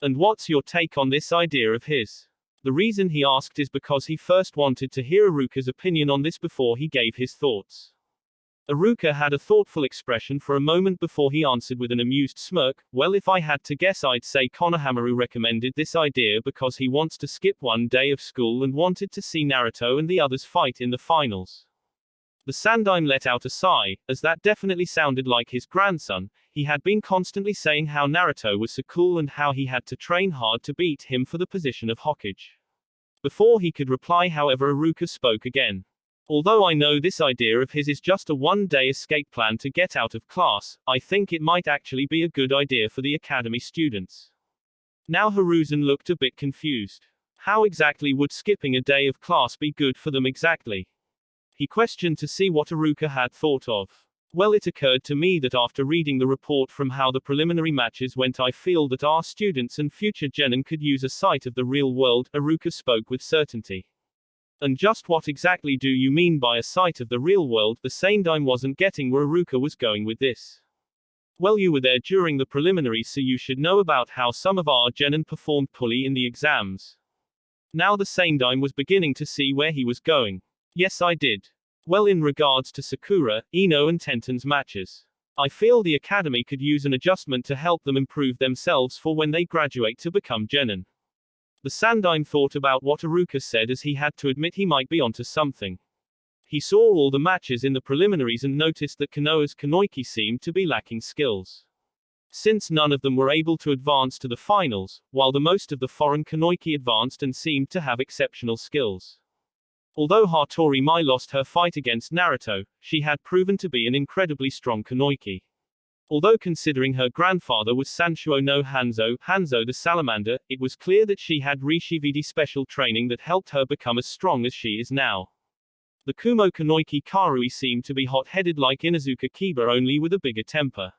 And what's your take on this idea of his? The reason he asked is because he first wanted to hear Iruka's opinion on this before he gave his thoughts. Iruka had a thoughtful expression for a moment before he answered with an amused smirk. Well, if I had to guess, I'd say Konohamaru recommended this idea because he wants to skip one day of school and wanted to see Naruto and the others fight in the finals. The Sandaime let out a sigh, as that definitely sounded like his grandson. He had been constantly saying how Naruto was so cool and how he had to train hard to beat him for the position of Hokage. Before he could reply, however, Iruka spoke again. Although I know this idea of his is just a one-day escape plan to get out of class, I think it might actually be a good idea for the academy students. Now Hiruzen looked a bit confused. How exactly would skipping a day of class be good for them exactly? He questioned to see what Iruka had thought of. Well, it occurred to me that after reading the report from how the preliminary matches went, I feel that our students and future genin could use a sight of the real world, Iruka spoke with certainty. And just what exactly do you mean by a sight of the real world? The Sandaime wasn't getting where Iruka was going with this. Well, you were there during the preliminaries, so you should know about how some of our genin performed poorly in the exams. Now the Sandaime was beginning to see where he was going. Yes, I did. Well, in regards to Sakura, Ino and Tenten's matches, I feel the academy could use an adjustment to help them improve themselves for when they graduate to become genin. The Sandaime thought about what Iruka said, as he had to admit he might be onto something. He saw all the matches in the preliminaries and noticed that Konoha's Kunoichi seemed to be lacking skills. Since none of them were able to advance to the finals, while the most of the foreign Kunoichi advanced and seemed to have exceptional skills. Although Hattori Mai lost her fight against Naruto, she had proven to be an incredibly strong Kunoichi. Although considering her grandfather was Sanshuo no Hanzo the Salamander, it was clear that she had Rishividi special training that helped her become as strong as she is now. The Kumo Kunoichi Karui seemed to be hot-headed like Inuzuka Kiba, only with a bigger temper.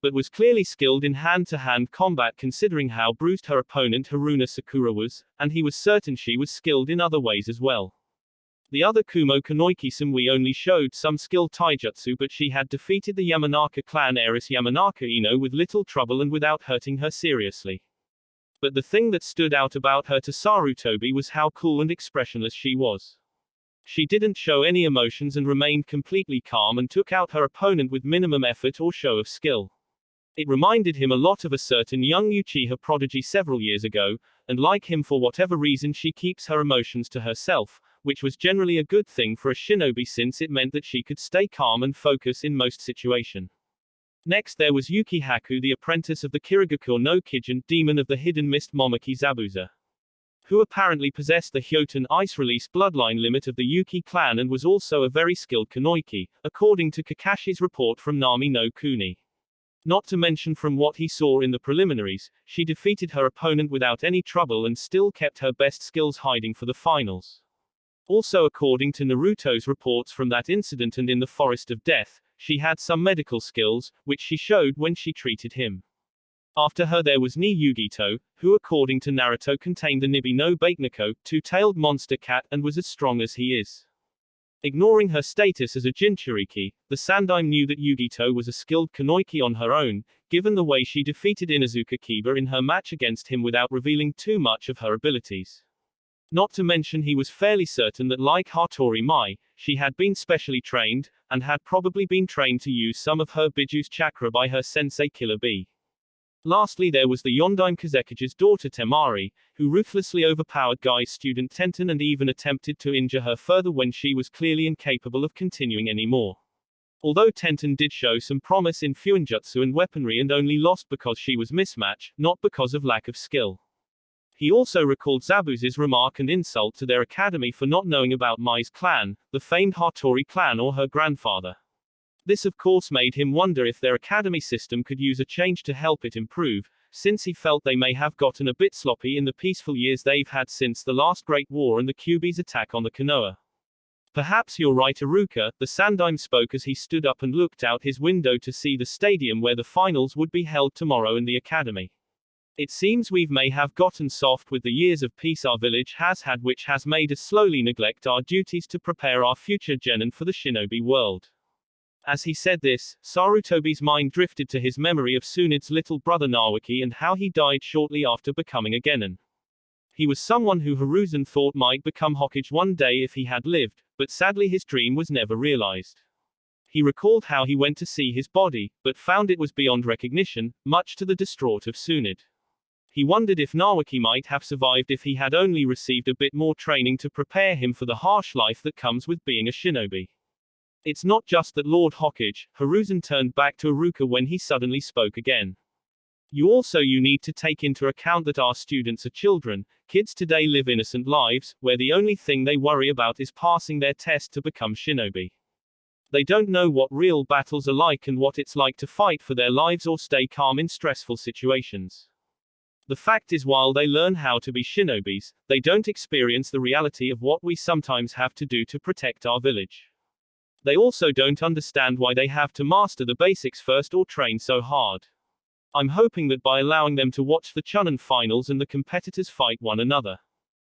But was clearly skilled in hand-to-hand combat considering how bruised her opponent Haruna Sakura was, and he was certain she was skilled in other ways as well. The other Kumo Kunoichi Samui only showed some skill taijutsu, but she had defeated the Yamanaka clan heiress Yamanaka Ino with little trouble and without hurting her seriously. But the thing that stood out about her to Sarutobi was how cool and expressionless she was. She didn't show any emotions and remained completely calm and took out her opponent with minimum effort or show of skill. It reminded him a lot of a certain young Uchiha prodigy several years ago, and like him, for whatever reason she keeps her emotions to herself, which was generally a good thing for a shinobi since it meant that she could stay calm and focus in most situations. Next there was Yukihaku, the apprentice of the Kirigakure no Kijin, demon of the hidden mist Momoki Zabuza, who apparently possessed the Hyoten ice release bloodline limit of the Yuki clan and was also a very skilled Kunoichi, according to Kakashi's report from Nami no Kuni. Not to mention, from what he saw in the preliminaries, she defeated her opponent without any trouble and still kept her best skills hiding for the finals. Also, according to Naruto's reports from that incident and in the Forest of Death, she had some medical skills, which she showed when she treated him. After her there was Ni Yugito, who according to Naruto contained the Nibi no Bakeneko, two-tailed monster cat, and was as strong as he is. Ignoring her status as a Jinchuriki, the Sandaime knew that Yugito was a skilled Kunoichi on her own, given the way she defeated Inuzuka Kiba in her match against him without revealing too much of her abilities. Not to mention he was fairly certain that, like Hattori Mai, she had been specially trained, and had probably been trained to use some of her Bijuu's chakra by her sensei Killer Bee. Lastly there was the Yondaime Kazekage's daughter Temari, who ruthlessly overpowered Guy's student Tenten and even attempted to injure her further when she was clearly incapable of continuing anymore. Although Tenten did show some promise in Fuinjutsu and weaponry and only lost because she was mismatched, not because of lack of skill. He also recalled Zabuza's remark and insult to their academy for not knowing about Mai's clan, the famed Hattori clan, or her grandfather. This of course made him wonder if their academy system could use a change to help it improve, since he felt they may have gotten a bit sloppy in the peaceful years they've had since the last Great War and the Kyuubi's attack on the Konoha. Perhaps you're right, Iruka, the Sandaime spoke as he stood up and looked out his window to see the stadium where the finals would be held tomorrow in the academy. It seems we may have gotten soft with the years of peace our village has had, which has made us slowly neglect our duties to prepare our future genin for the shinobi world. As he said this, Sarutobi's mind drifted to his memory of Tsunade's little brother Nawaki and how he died shortly after becoming a genin. He was someone who Hiruzen thought might become Hokage one day if he had lived, but sadly his dream was never realized. He recalled how he went to see his body, but found it was beyond recognition, much to the distraught of Tsunade. He wondered if Nawaki might have survived if he had only received a bit more training to prepare him for the harsh life that comes with being a shinobi. It's not just that Lord Hokage, Hiruzen turned back to Iruka when he suddenly spoke again. You need to take into account that our students are children. Kids today live innocent lives, where the only thing they worry about is passing their test to become shinobi. They don't know what real battles are like and what it's like to fight for their lives or stay calm in stressful situations. The fact is, while they learn how to be shinobis, they don't experience the reality of what we sometimes have to do to protect our village. They also don't understand why they have to master the basics first or train so hard. I'm hoping that by allowing them to watch the Chunin finals and the competitors fight one another,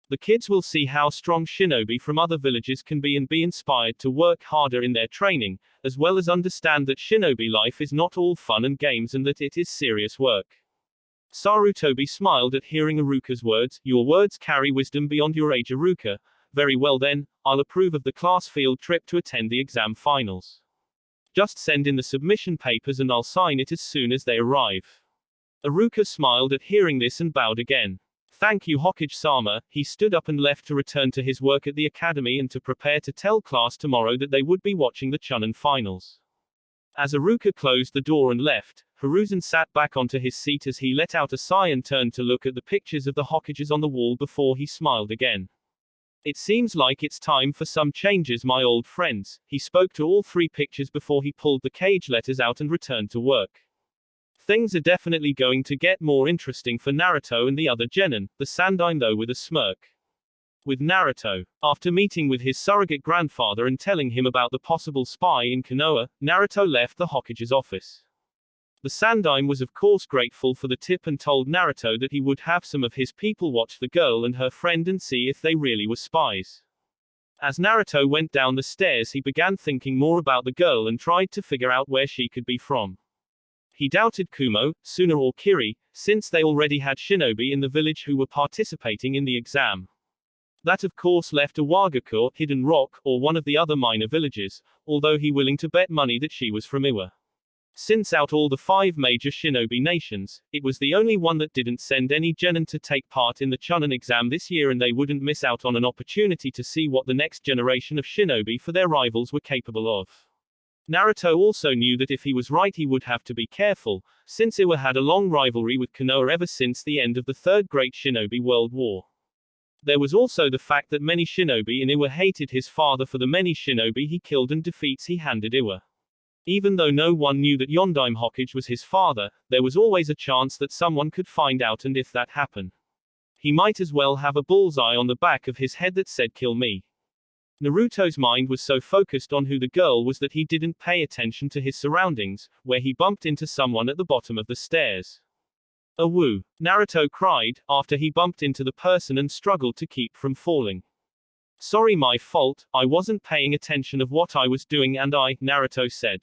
the kids will see how strong shinobi from other villages can be and be inspired to work harder in their training, as well as understand that shinobi life is not all fun and games and that it is serious work. Sarutobi smiled at hearing Iruka's words. Your words carry wisdom beyond your age, Iruka. Very well then, I'll approve of the class field trip to attend the exam finals. Just send in the submission papers and I'll sign it as soon as they arrive. Iruka smiled at hearing this and bowed again. Thank you, Hokage-sama. He stood up and left to return to his work at the academy and to prepare to tell class tomorrow that they would be watching the Chunin finals. As Iruka closed the door and left, Hiruzen sat back onto his seat as he let out a sigh and turned to look at the pictures of the Hokages on the wall before he smiled again. It seems like it's time for some changes, my old friends. He spoke to all three pictures before he pulled the cage letters out and returned to work. Things are definitely going to get more interesting for Naruto and the other genin, the Sandaime though with a smirk. With Naruto. After meeting with his surrogate grandfather and telling him about the possible spy in Konoha, Naruto left the Hokage's office. The Sandaime was of course grateful for the tip and told Naruto that he would have some of his people watch the girl and her friend and see if they really were spies. As Naruto went down the stairs, he began thinking more about the girl and tried to figure out where she could be from. He doubted Kumo, Suna or Kiri, since they already had shinobi in the village who were participating in the exam. That of course left Iwagakure, Hidden Rock, or one of the other minor villages, although he willing to bet money that she was from Iwa. Since out all the 5 major shinobi nations, it was the only one that didn't send any genin to take part in the Chunin exam this year, and they wouldn't miss out on an opportunity to see what the next generation of shinobi for their rivals were capable of. Naruto also knew that if he was right he would have to be careful, since Iwa had a long rivalry with Konoha ever since the end of the Third Great Shinobi World War. There was also the fact that many shinobi in Iwa hated his father for the many shinobi he killed and defeats he handed Iwa. Even though no one knew that Yondaime Hokage was his father, there was always a chance that someone could find out, and if that happened, he might as well have a bullseye on the back of his head that said kill me. Naruto's mind was so focused on who the girl was that he didn't pay attention to his surroundings, where he bumped into someone at the bottom of the stairs. A woo! Naruto cried, after he bumped into the person and struggled to keep from falling. Sorry, my fault, I wasn't paying attention of what I was doing Naruto said.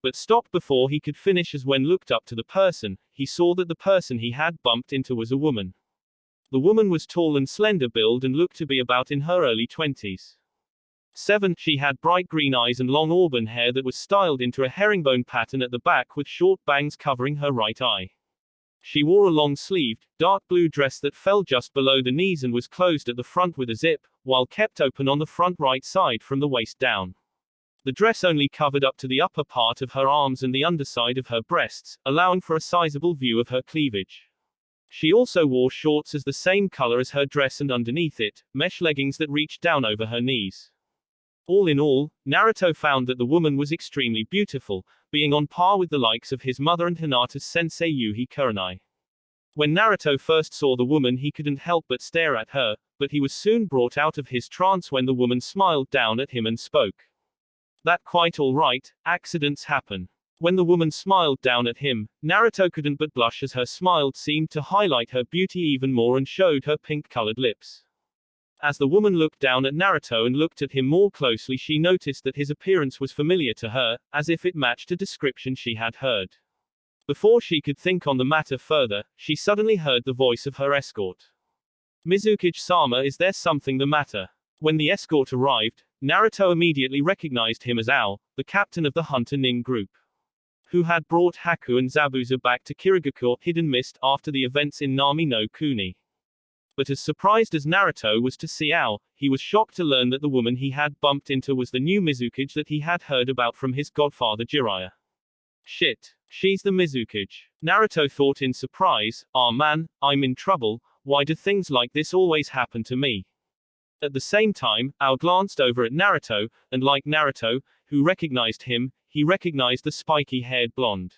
But stopped before he could finish, as when looked up to the person, he saw that the person he had bumped into was a woman. The woman was tall and slender build and looked to be about in her early 20s. She had bright green eyes and long auburn hair that was styled into a herringbone pattern at the back with short bangs covering her right eye. She wore a long-sleeved, dark blue dress that fell just below the knees and was closed at the front with a zip, while kept open on the front right side from the waist down. The dress only covered up to the upper part of her arms and the underside of her breasts, allowing for a sizable view of her cleavage. She also wore shorts as the same color as her dress and underneath it, mesh leggings that reached down over her knees. All in all, Naruto found that the woman was extremely beautiful, being on par with the likes of his mother and Hinata's sensei Yuhi Kurenai. When Naruto first saw the woman he couldn't help but stare at her, but he was soon brought out of his trance when the woman smiled down at him and spoke. That quite all right, accidents happen. When the woman smiled down at him, Naruto couldn't but blush as her smile seemed to highlight her beauty even more and showed her pink-colored lips. As the woman looked down at Naruto and looked at him more closely, she noticed that his appearance was familiar to her, as if it matched a description she had heard. Before she could think on the matter further, she suddenly heard the voice of her escort. Mizukage-sama, is there something the matter? When the escort arrived, Naruto immediately recognized him as Ao, the captain of the Hunter Nin group, who had brought Haku and Zabuza back to Kirigakure Hidden Mist after the events in Nami no Kuni. But as surprised as Naruto was to see Ao, he was shocked to learn that the woman he had bumped into was the new Mizukage that he had heard about from his godfather Jiraiya. Shit, she's the Mizukage. Naruto thought in surprise, ah man, I'm in trouble, why do things like this always happen to me? At the same time, Ao glanced over at Naruto, and like Naruto, who recognized him, he recognized the spiky-haired blonde.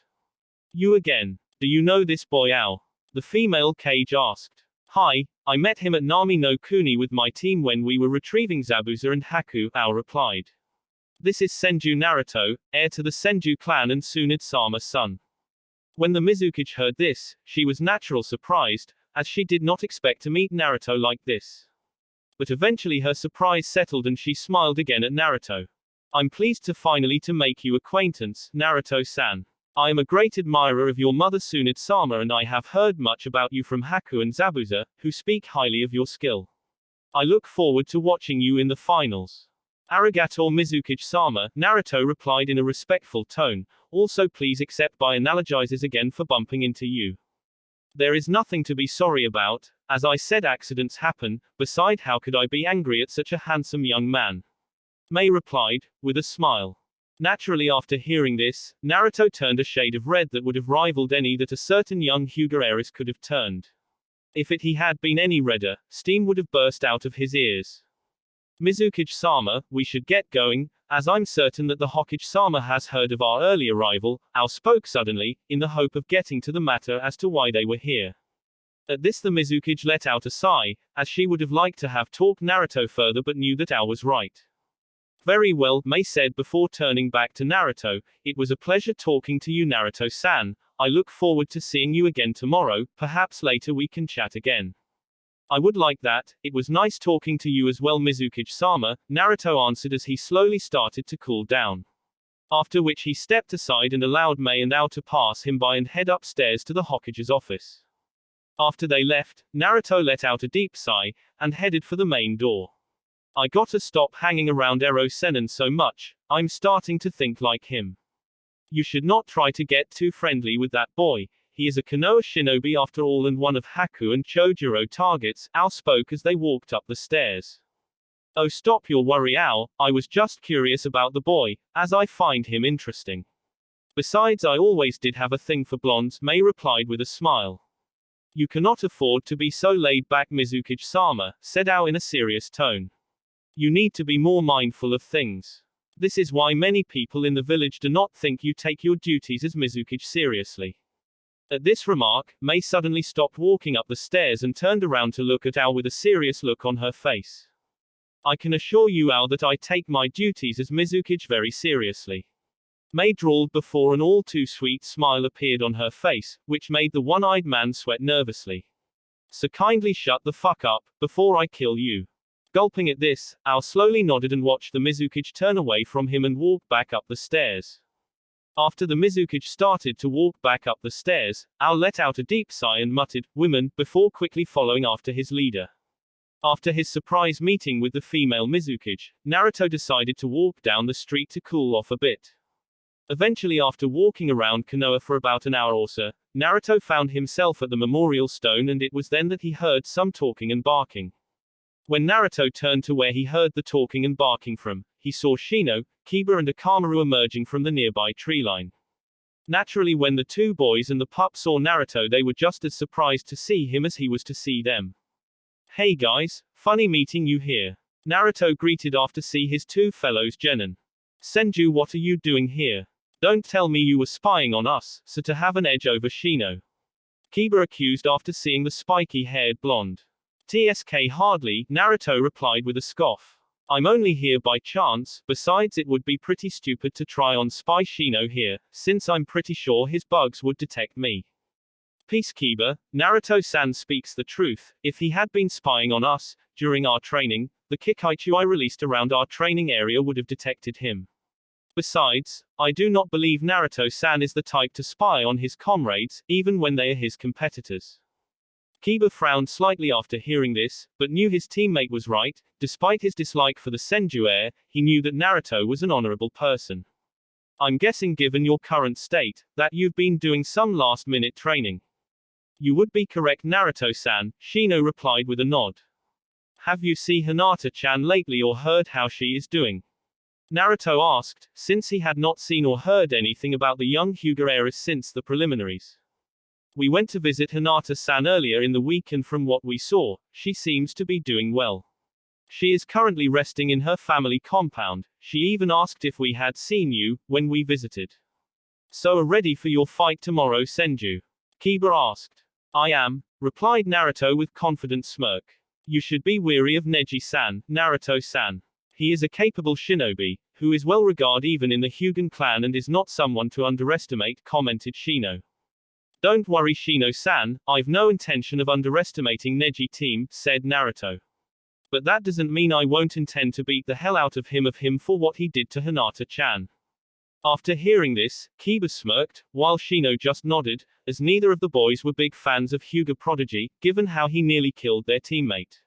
You again. Do you know this boy Ao? The female Kage asked. Hi, I met him at Nami no Kuni with my team when we were retrieving Zabuza and Haku, Ao replied. This is Senju Naruto, heir to the Senju clan and Tsunade-sama's son. When the Mizukage heard this, she was naturally surprised, as she did not expect to meet Naruto like this. But eventually her surprise settled and she smiled again at Naruto. I'm pleased to finally to make you acquaintance, Naruto-san. I am a great admirer of your mother Tsunade-sama and I have heard much about you from Haku and Zabuza, who speak highly of your skill. I look forward to watching you in the finals. Arigato Mizukage-sama, Naruto replied in a respectful tone, also please accept my analogizes again for bumping into you. There is nothing to be sorry about, as I said accidents happen, beside how could I be angry at such a handsome young man? Mei replied, with a smile. Naturally after hearing this, Naruto turned a shade of red that would have rivaled any that a certain young Hyuga heiress could have turned. If he had been any redder, steam would have burst out of his ears. Mizukage-sama, we should get going, as I'm certain that the Hokage-sama has heard of our early arrival, Ao spoke suddenly, in the hope of getting to the matter as to why they were here. At this the Mizukage let out a sigh, as she would have liked to have talked Naruto further but knew that Ao was right. Very well, Mei said before turning back to Naruto, it was a pleasure talking to you Naruto-san, I look forward to seeing you again tomorrow, perhaps later we can chat again. I would like that, it was nice talking to you as well Mizukage-sama, Naruto answered as he slowly started to cool down. After which he stepped aside and allowed Mei and Ao to pass him by and head upstairs to the Hokage's office. After they left, Naruto let out a deep sigh, and headed for the main door. I gotta stop hanging around Ero Sennin so much, I'm starting to think like him. You should not try to get too friendly with that boy, he is a Konoha shinobi after all and one of Haku and Chojiro's targets, Ao spoke as they walked up the stairs. Oh stop your worry Ao, I was just curious about the boy, as I find him interesting. Besides I always did have a thing for blondes, Mei replied with a smile. You cannot afford to be so laid back Mizukage-sama, said Ao in a serious tone. You need to be more mindful of things. This is why many people in the village do not think you take your duties as Mizukage seriously. At this remark, Mei suddenly stopped walking up the stairs and turned around to look at Ao with a serious look on her face. I can assure you Ao that I take my duties as Mizukage very seriously. Mei drawled before an all too sweet smile appeared on her face, which made the one-eyed man sweat nervously. So kindly shut the fuck up, before I kill you. Gulping at this, Ao slowly nodded and watched the Mizukage turn away from him and walk back up the stairs. After the Mizukage started to walk back up the stairs, Ao let out a deep sigh and muttered, women, before quickly following after his leader. After his surprise meeting with the female Mizukage, Naruto decided to walk down the street to cool off a bit. Eventually after walking around Konoha for about an hour or so, Naruto found himself at the memorial stone and it was then that he heard some talking and barking. When Naruto turned to where he heard the talking and barking from, he saw Shino, Kiba and Akamaru emerging from the nearby tree line. Naturally when the two boys and the pup saw Naruto they were just as surprised to see him as he was to see them. Hey guys, funny meeting you here. Naruto greeted after see his two fellows Genin. Senju, what are you doing here? Don't tell me you were spying on us, so to have an edge over Shino. Kiba accused after seeing the spiky-haired blonde. TSK hardly, Naruto replied with a scoff. I'm only here by chance, besides it would be pretty stupid to try on spy Shino here, since I'm pretty sure his bugs would detect me. Peace Kiba, Naruto-san speaks the truth. If he had been spying on us, during our training, the Kikaichu I released around our training area would have detected him. Besides, I do not believe Naruto-san is the type to spy on his comrades, even when they are his competitors. Kiba frowned slightly after hearing this, but knew his teammate was right. Despite his dislike for the Senju heir, he knew that Naruto was an honorable person. I'm guessing given your current state, that you've been doing some last-minute training. You would be correct Naruto-san, Shino replied with a nod. Have you seen Hinata-chan lately or heard how she is doing? Naruto asked, since he had not seen or heard anything about the young Hyuga heiress since the preliminaries. We went to visit Hinata-san earlier in the week and from what we saw, she seems to be doing well. She is currently resting in her family compound. She even asked if we had seen you, when we visited. So are ready for your fight tomorrow Senju? Kiba asked. I am, replied Naruto with confident smirk. You should be weary of Neji-san, Naruto-san. He is a capable shinobi, who is well regarded even in the Hyugan clan and is not someone to underestimate, commented Shino. Don't worry Shino-san, I've no intention of underestimating Neji team, said Naruto. But that doesn't mean I won't intend to beat the hell out of him for what he did to Hinata-chan. After hearing this, Kiba smirked, while Shino just nodded, as neither of the boys were big fans of Hyuga Prodigy, given how he nearly killed their teammate.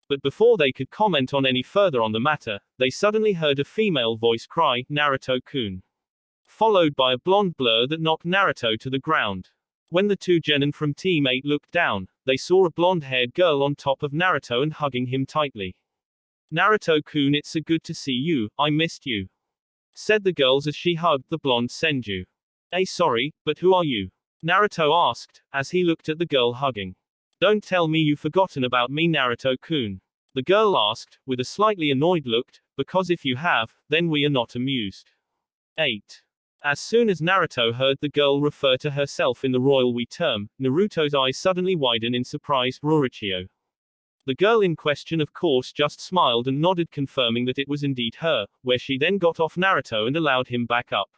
But before they could comment on any further on the matter, they suddenly heard a female voice cry, Naruto-kun. Followed by a blonde blur that knocked Naruto to the ground. When the two genin from Team 8 looked down, they saw a blonde-haired girl on top of Naruto and hugging him tightly. Naruto-kun, it's a good to see you, I missed you, said the girls as she hugged the blonde Senju. Sorry, but who are you? Naruto asked, as he looked at the girl hugging. Don't tell me you've forgotten about me Naruto-kun. The girl asked, with a slightly annoyed look, because if you have, then we are not amused. 8. As soon as Naruto heard the girl refer to herself in the royal we term, Naruto's eyes suddenly widened in surprise. Rurochio. The girl in question of course just smiled and nodded confirming that it was indeed her, where she then got off Naruto and allowed him back up.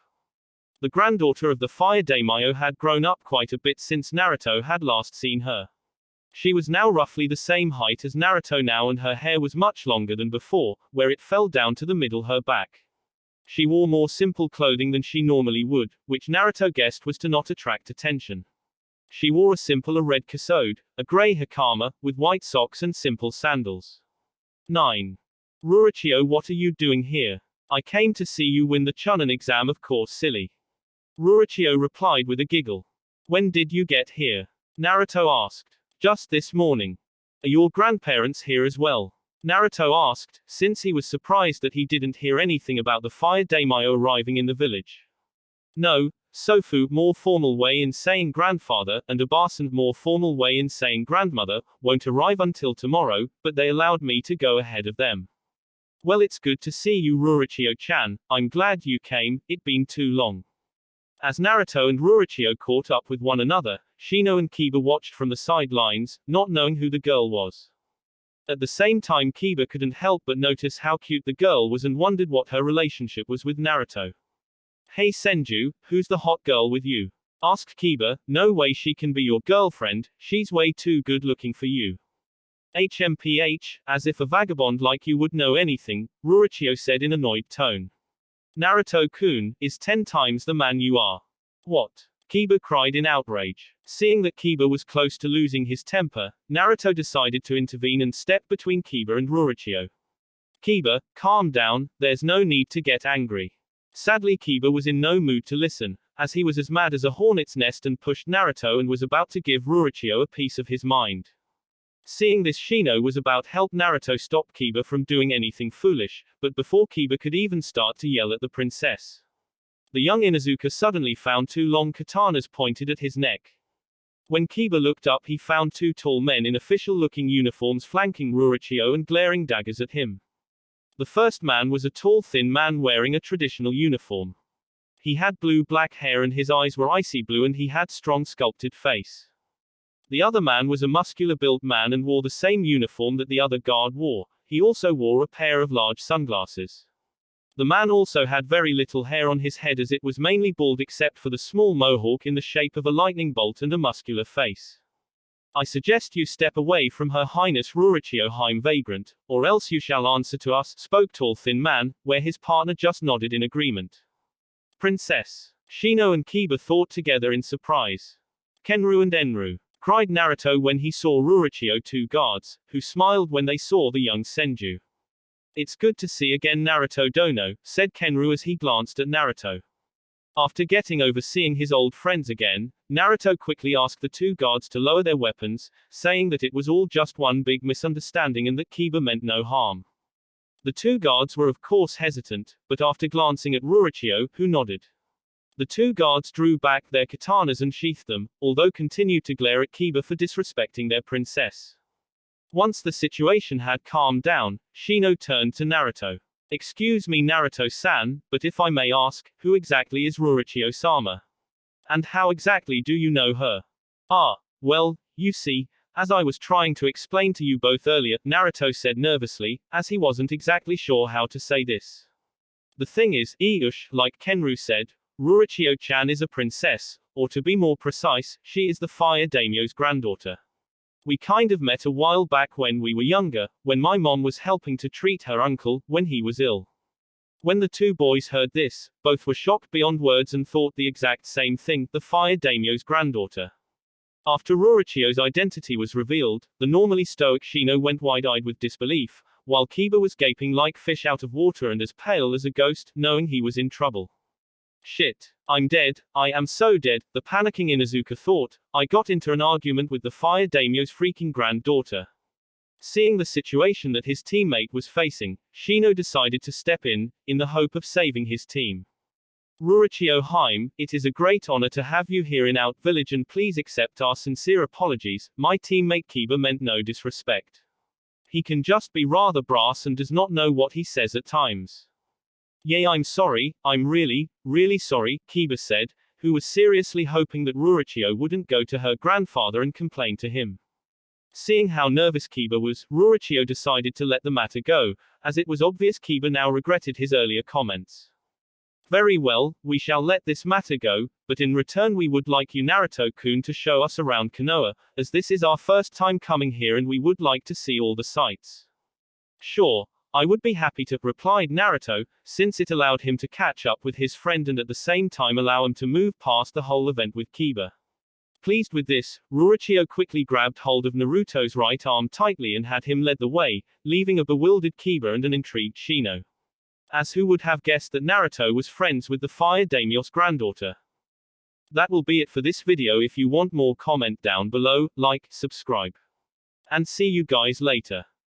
The granddaughter of the Fire Daimyo had grown up quite a bit since Naruto had last seen her. She was now roughly the same height as Naruto now and her hair was much longer than before, where it fell down to the middle her back. She wore more simple clothing than she normally would, which Naruto guessed was to not attract attention. She wore a simple red kasode, a grey hakama, with white socks and simple sandals. 9. Rurochio, what are you doing here? I came to see you win the Chunin exam of course silly. Rurochio replied with a giggle. When did you get here? Naruto asked. Just this morning. Are your grandparents here as well? Naruto asked, since he was surprised that he didn't hear anything about the Fire Daimyo arriving in the village. No, Sofu, more formal way in saying grandfather, and Abasan, more formal way in saying grandmother, won't arrive until tomorrow, but they allowed me to go ahead of them. Well, it's good to see you Rurochio-chan, I'm glad you came, it's been too long. As Naruto and Rurochio caught up with one another, Shino and Kiba watched from the sidelines, not knowing who the girl was. At the same time Kiba couldn't help but notice how cute the girl was and wondered what her relationship was with Naruto. Hey Senju, who's the hot girl with you? Asked Kiba. No way she can be your girlfriend, she's way too good looking for you. HMPH, as if a vagabond like you would know anything, Rurochio said in annoyed tone. Naruto-kun, is 10 times the man you are. What? Kiba cried in outrage. Seeing that Kiba was close to losing his temper, Naruto decided to intervene and step between Kiba and Rurochio. Kiba, calm down, there's no need to get angry. Sadly Kiba was in no mood to listen, as he was as mad as a hornet's nest and pushed Naruto and was about to give Rurochio a piece of his mind. Seeing this Shino was about to help Naruto stop Kiba from doing anything foolish, but before Kiba could even start to yell at the princess, the young Inuzuka suddenly found 2 long katanas pointed at his neck. When Kiba looked up he found 2 tall men in official-looking uniforms flanking Rurochio and glaring daggers at him. The first man was a tall thin man wearing a traditional uniform. He had blue-black hair and his eyes were icy blue and he had strong sculpted face. The other man was a muscular-built man and wore the same uniform that the other guard wore. He also wore a pair of large sunglasses. The man also had very little hair on his head, as it was mainly bald except for the small mohawk in the shape of a lightning bolt and a muscular face. I suggest you step away from Her Highness Rurichio Haim Vagrant, or else you shall answer to us, spoke tall thin man, where his partner just nodded in agreement. Princess. Shino and Kiba thought together in surprise. Kenru and Enru, cried Naruto when he saw Rurichio two guards, who smiled when they saw the young Senju. It's good to see again Naruto Dono, said Kenru as he glanced at Naruto. After getting over seeing his old friends again, Naruto quickly asked the two guards to lower their weapons, saying that it was all just one big misunderstanding and that Kiba meant no harm. The two guards were of course hesitant, but after glancing at Rurichio, who nodded. The two guards drew back their katanas and sheathed them, although continued to glare at Kiba for disrespecting their princess. Once the situation had calmed down, Shino turned to Naruto. Excuse me Naruto-san, but if I may ask, who exactly is Rurichio-sama? And how exactly do you know her? Ah, well, you see, as I was trying to explain to you both earlier, Naruto said nervously, as he wasn't exactly sure how to say this. The thing is, like Kenru said, Rurichio-chan is a princess, or to be more precise, she is the Fire Daimyo's granddaughter. We kind of met a while back when we were younger, when my mom was helping to treat her uncle, when he was ill. When the two boys heard this, both were shocked beyond words and thought the exact same thing, the Fire Daimyo's granddaughter. After Rurichio's identity was revealed, the normally stoic Shino went wide-eyed with disbelief, while Kiba was gaping like fish out of water and as pale as a ghost, knowing he was in trouble. Shit. I'm dead, I am so dead, the panicking Inuzuka thought. I got into an argument with the Fire Daimyo's freaking granddaughter. Seeing the situation that his teammate was facing, Shino decided to step in the hope of saving his team. Rurichio Haim, it is a great honor to have you here in Out Village and please accept our sincere apologies, my teammate Kiba meant no disrespect. He can just be rather brass and does not know what he says at times. Yeah, I'm sorry, I'm really sorry, Kiba said, who was seriously hoping that Rurichio wouldn't go to her grandfather and complain to him. Seeing how nervous Kiba was, Rurichio decided to let the matter go, as it was obvious Kiba now regretted his earlier comments. Very well, we shall let this matter go, but in return we would like you Naruto-kun to show us around Konoha, as this is our first time coming here and we would like to see all the sights. Sure. I would be happy to, replied Naruto, since it allowed him to catch up with his friend and at the same time allow him to move past the whole event with Kiba. Pleased with this, Rurichio quickly grabbed hold of Naruto's right arm tightly and had him lead the way, leaving a bewildered Kiba and an intrigued Shino. As who would have guessed that Naruto was friends with the Fire Daimyo's granddaughter? That will be it for this video. If you want more, comment down below, like, subscribe. And see you guys later.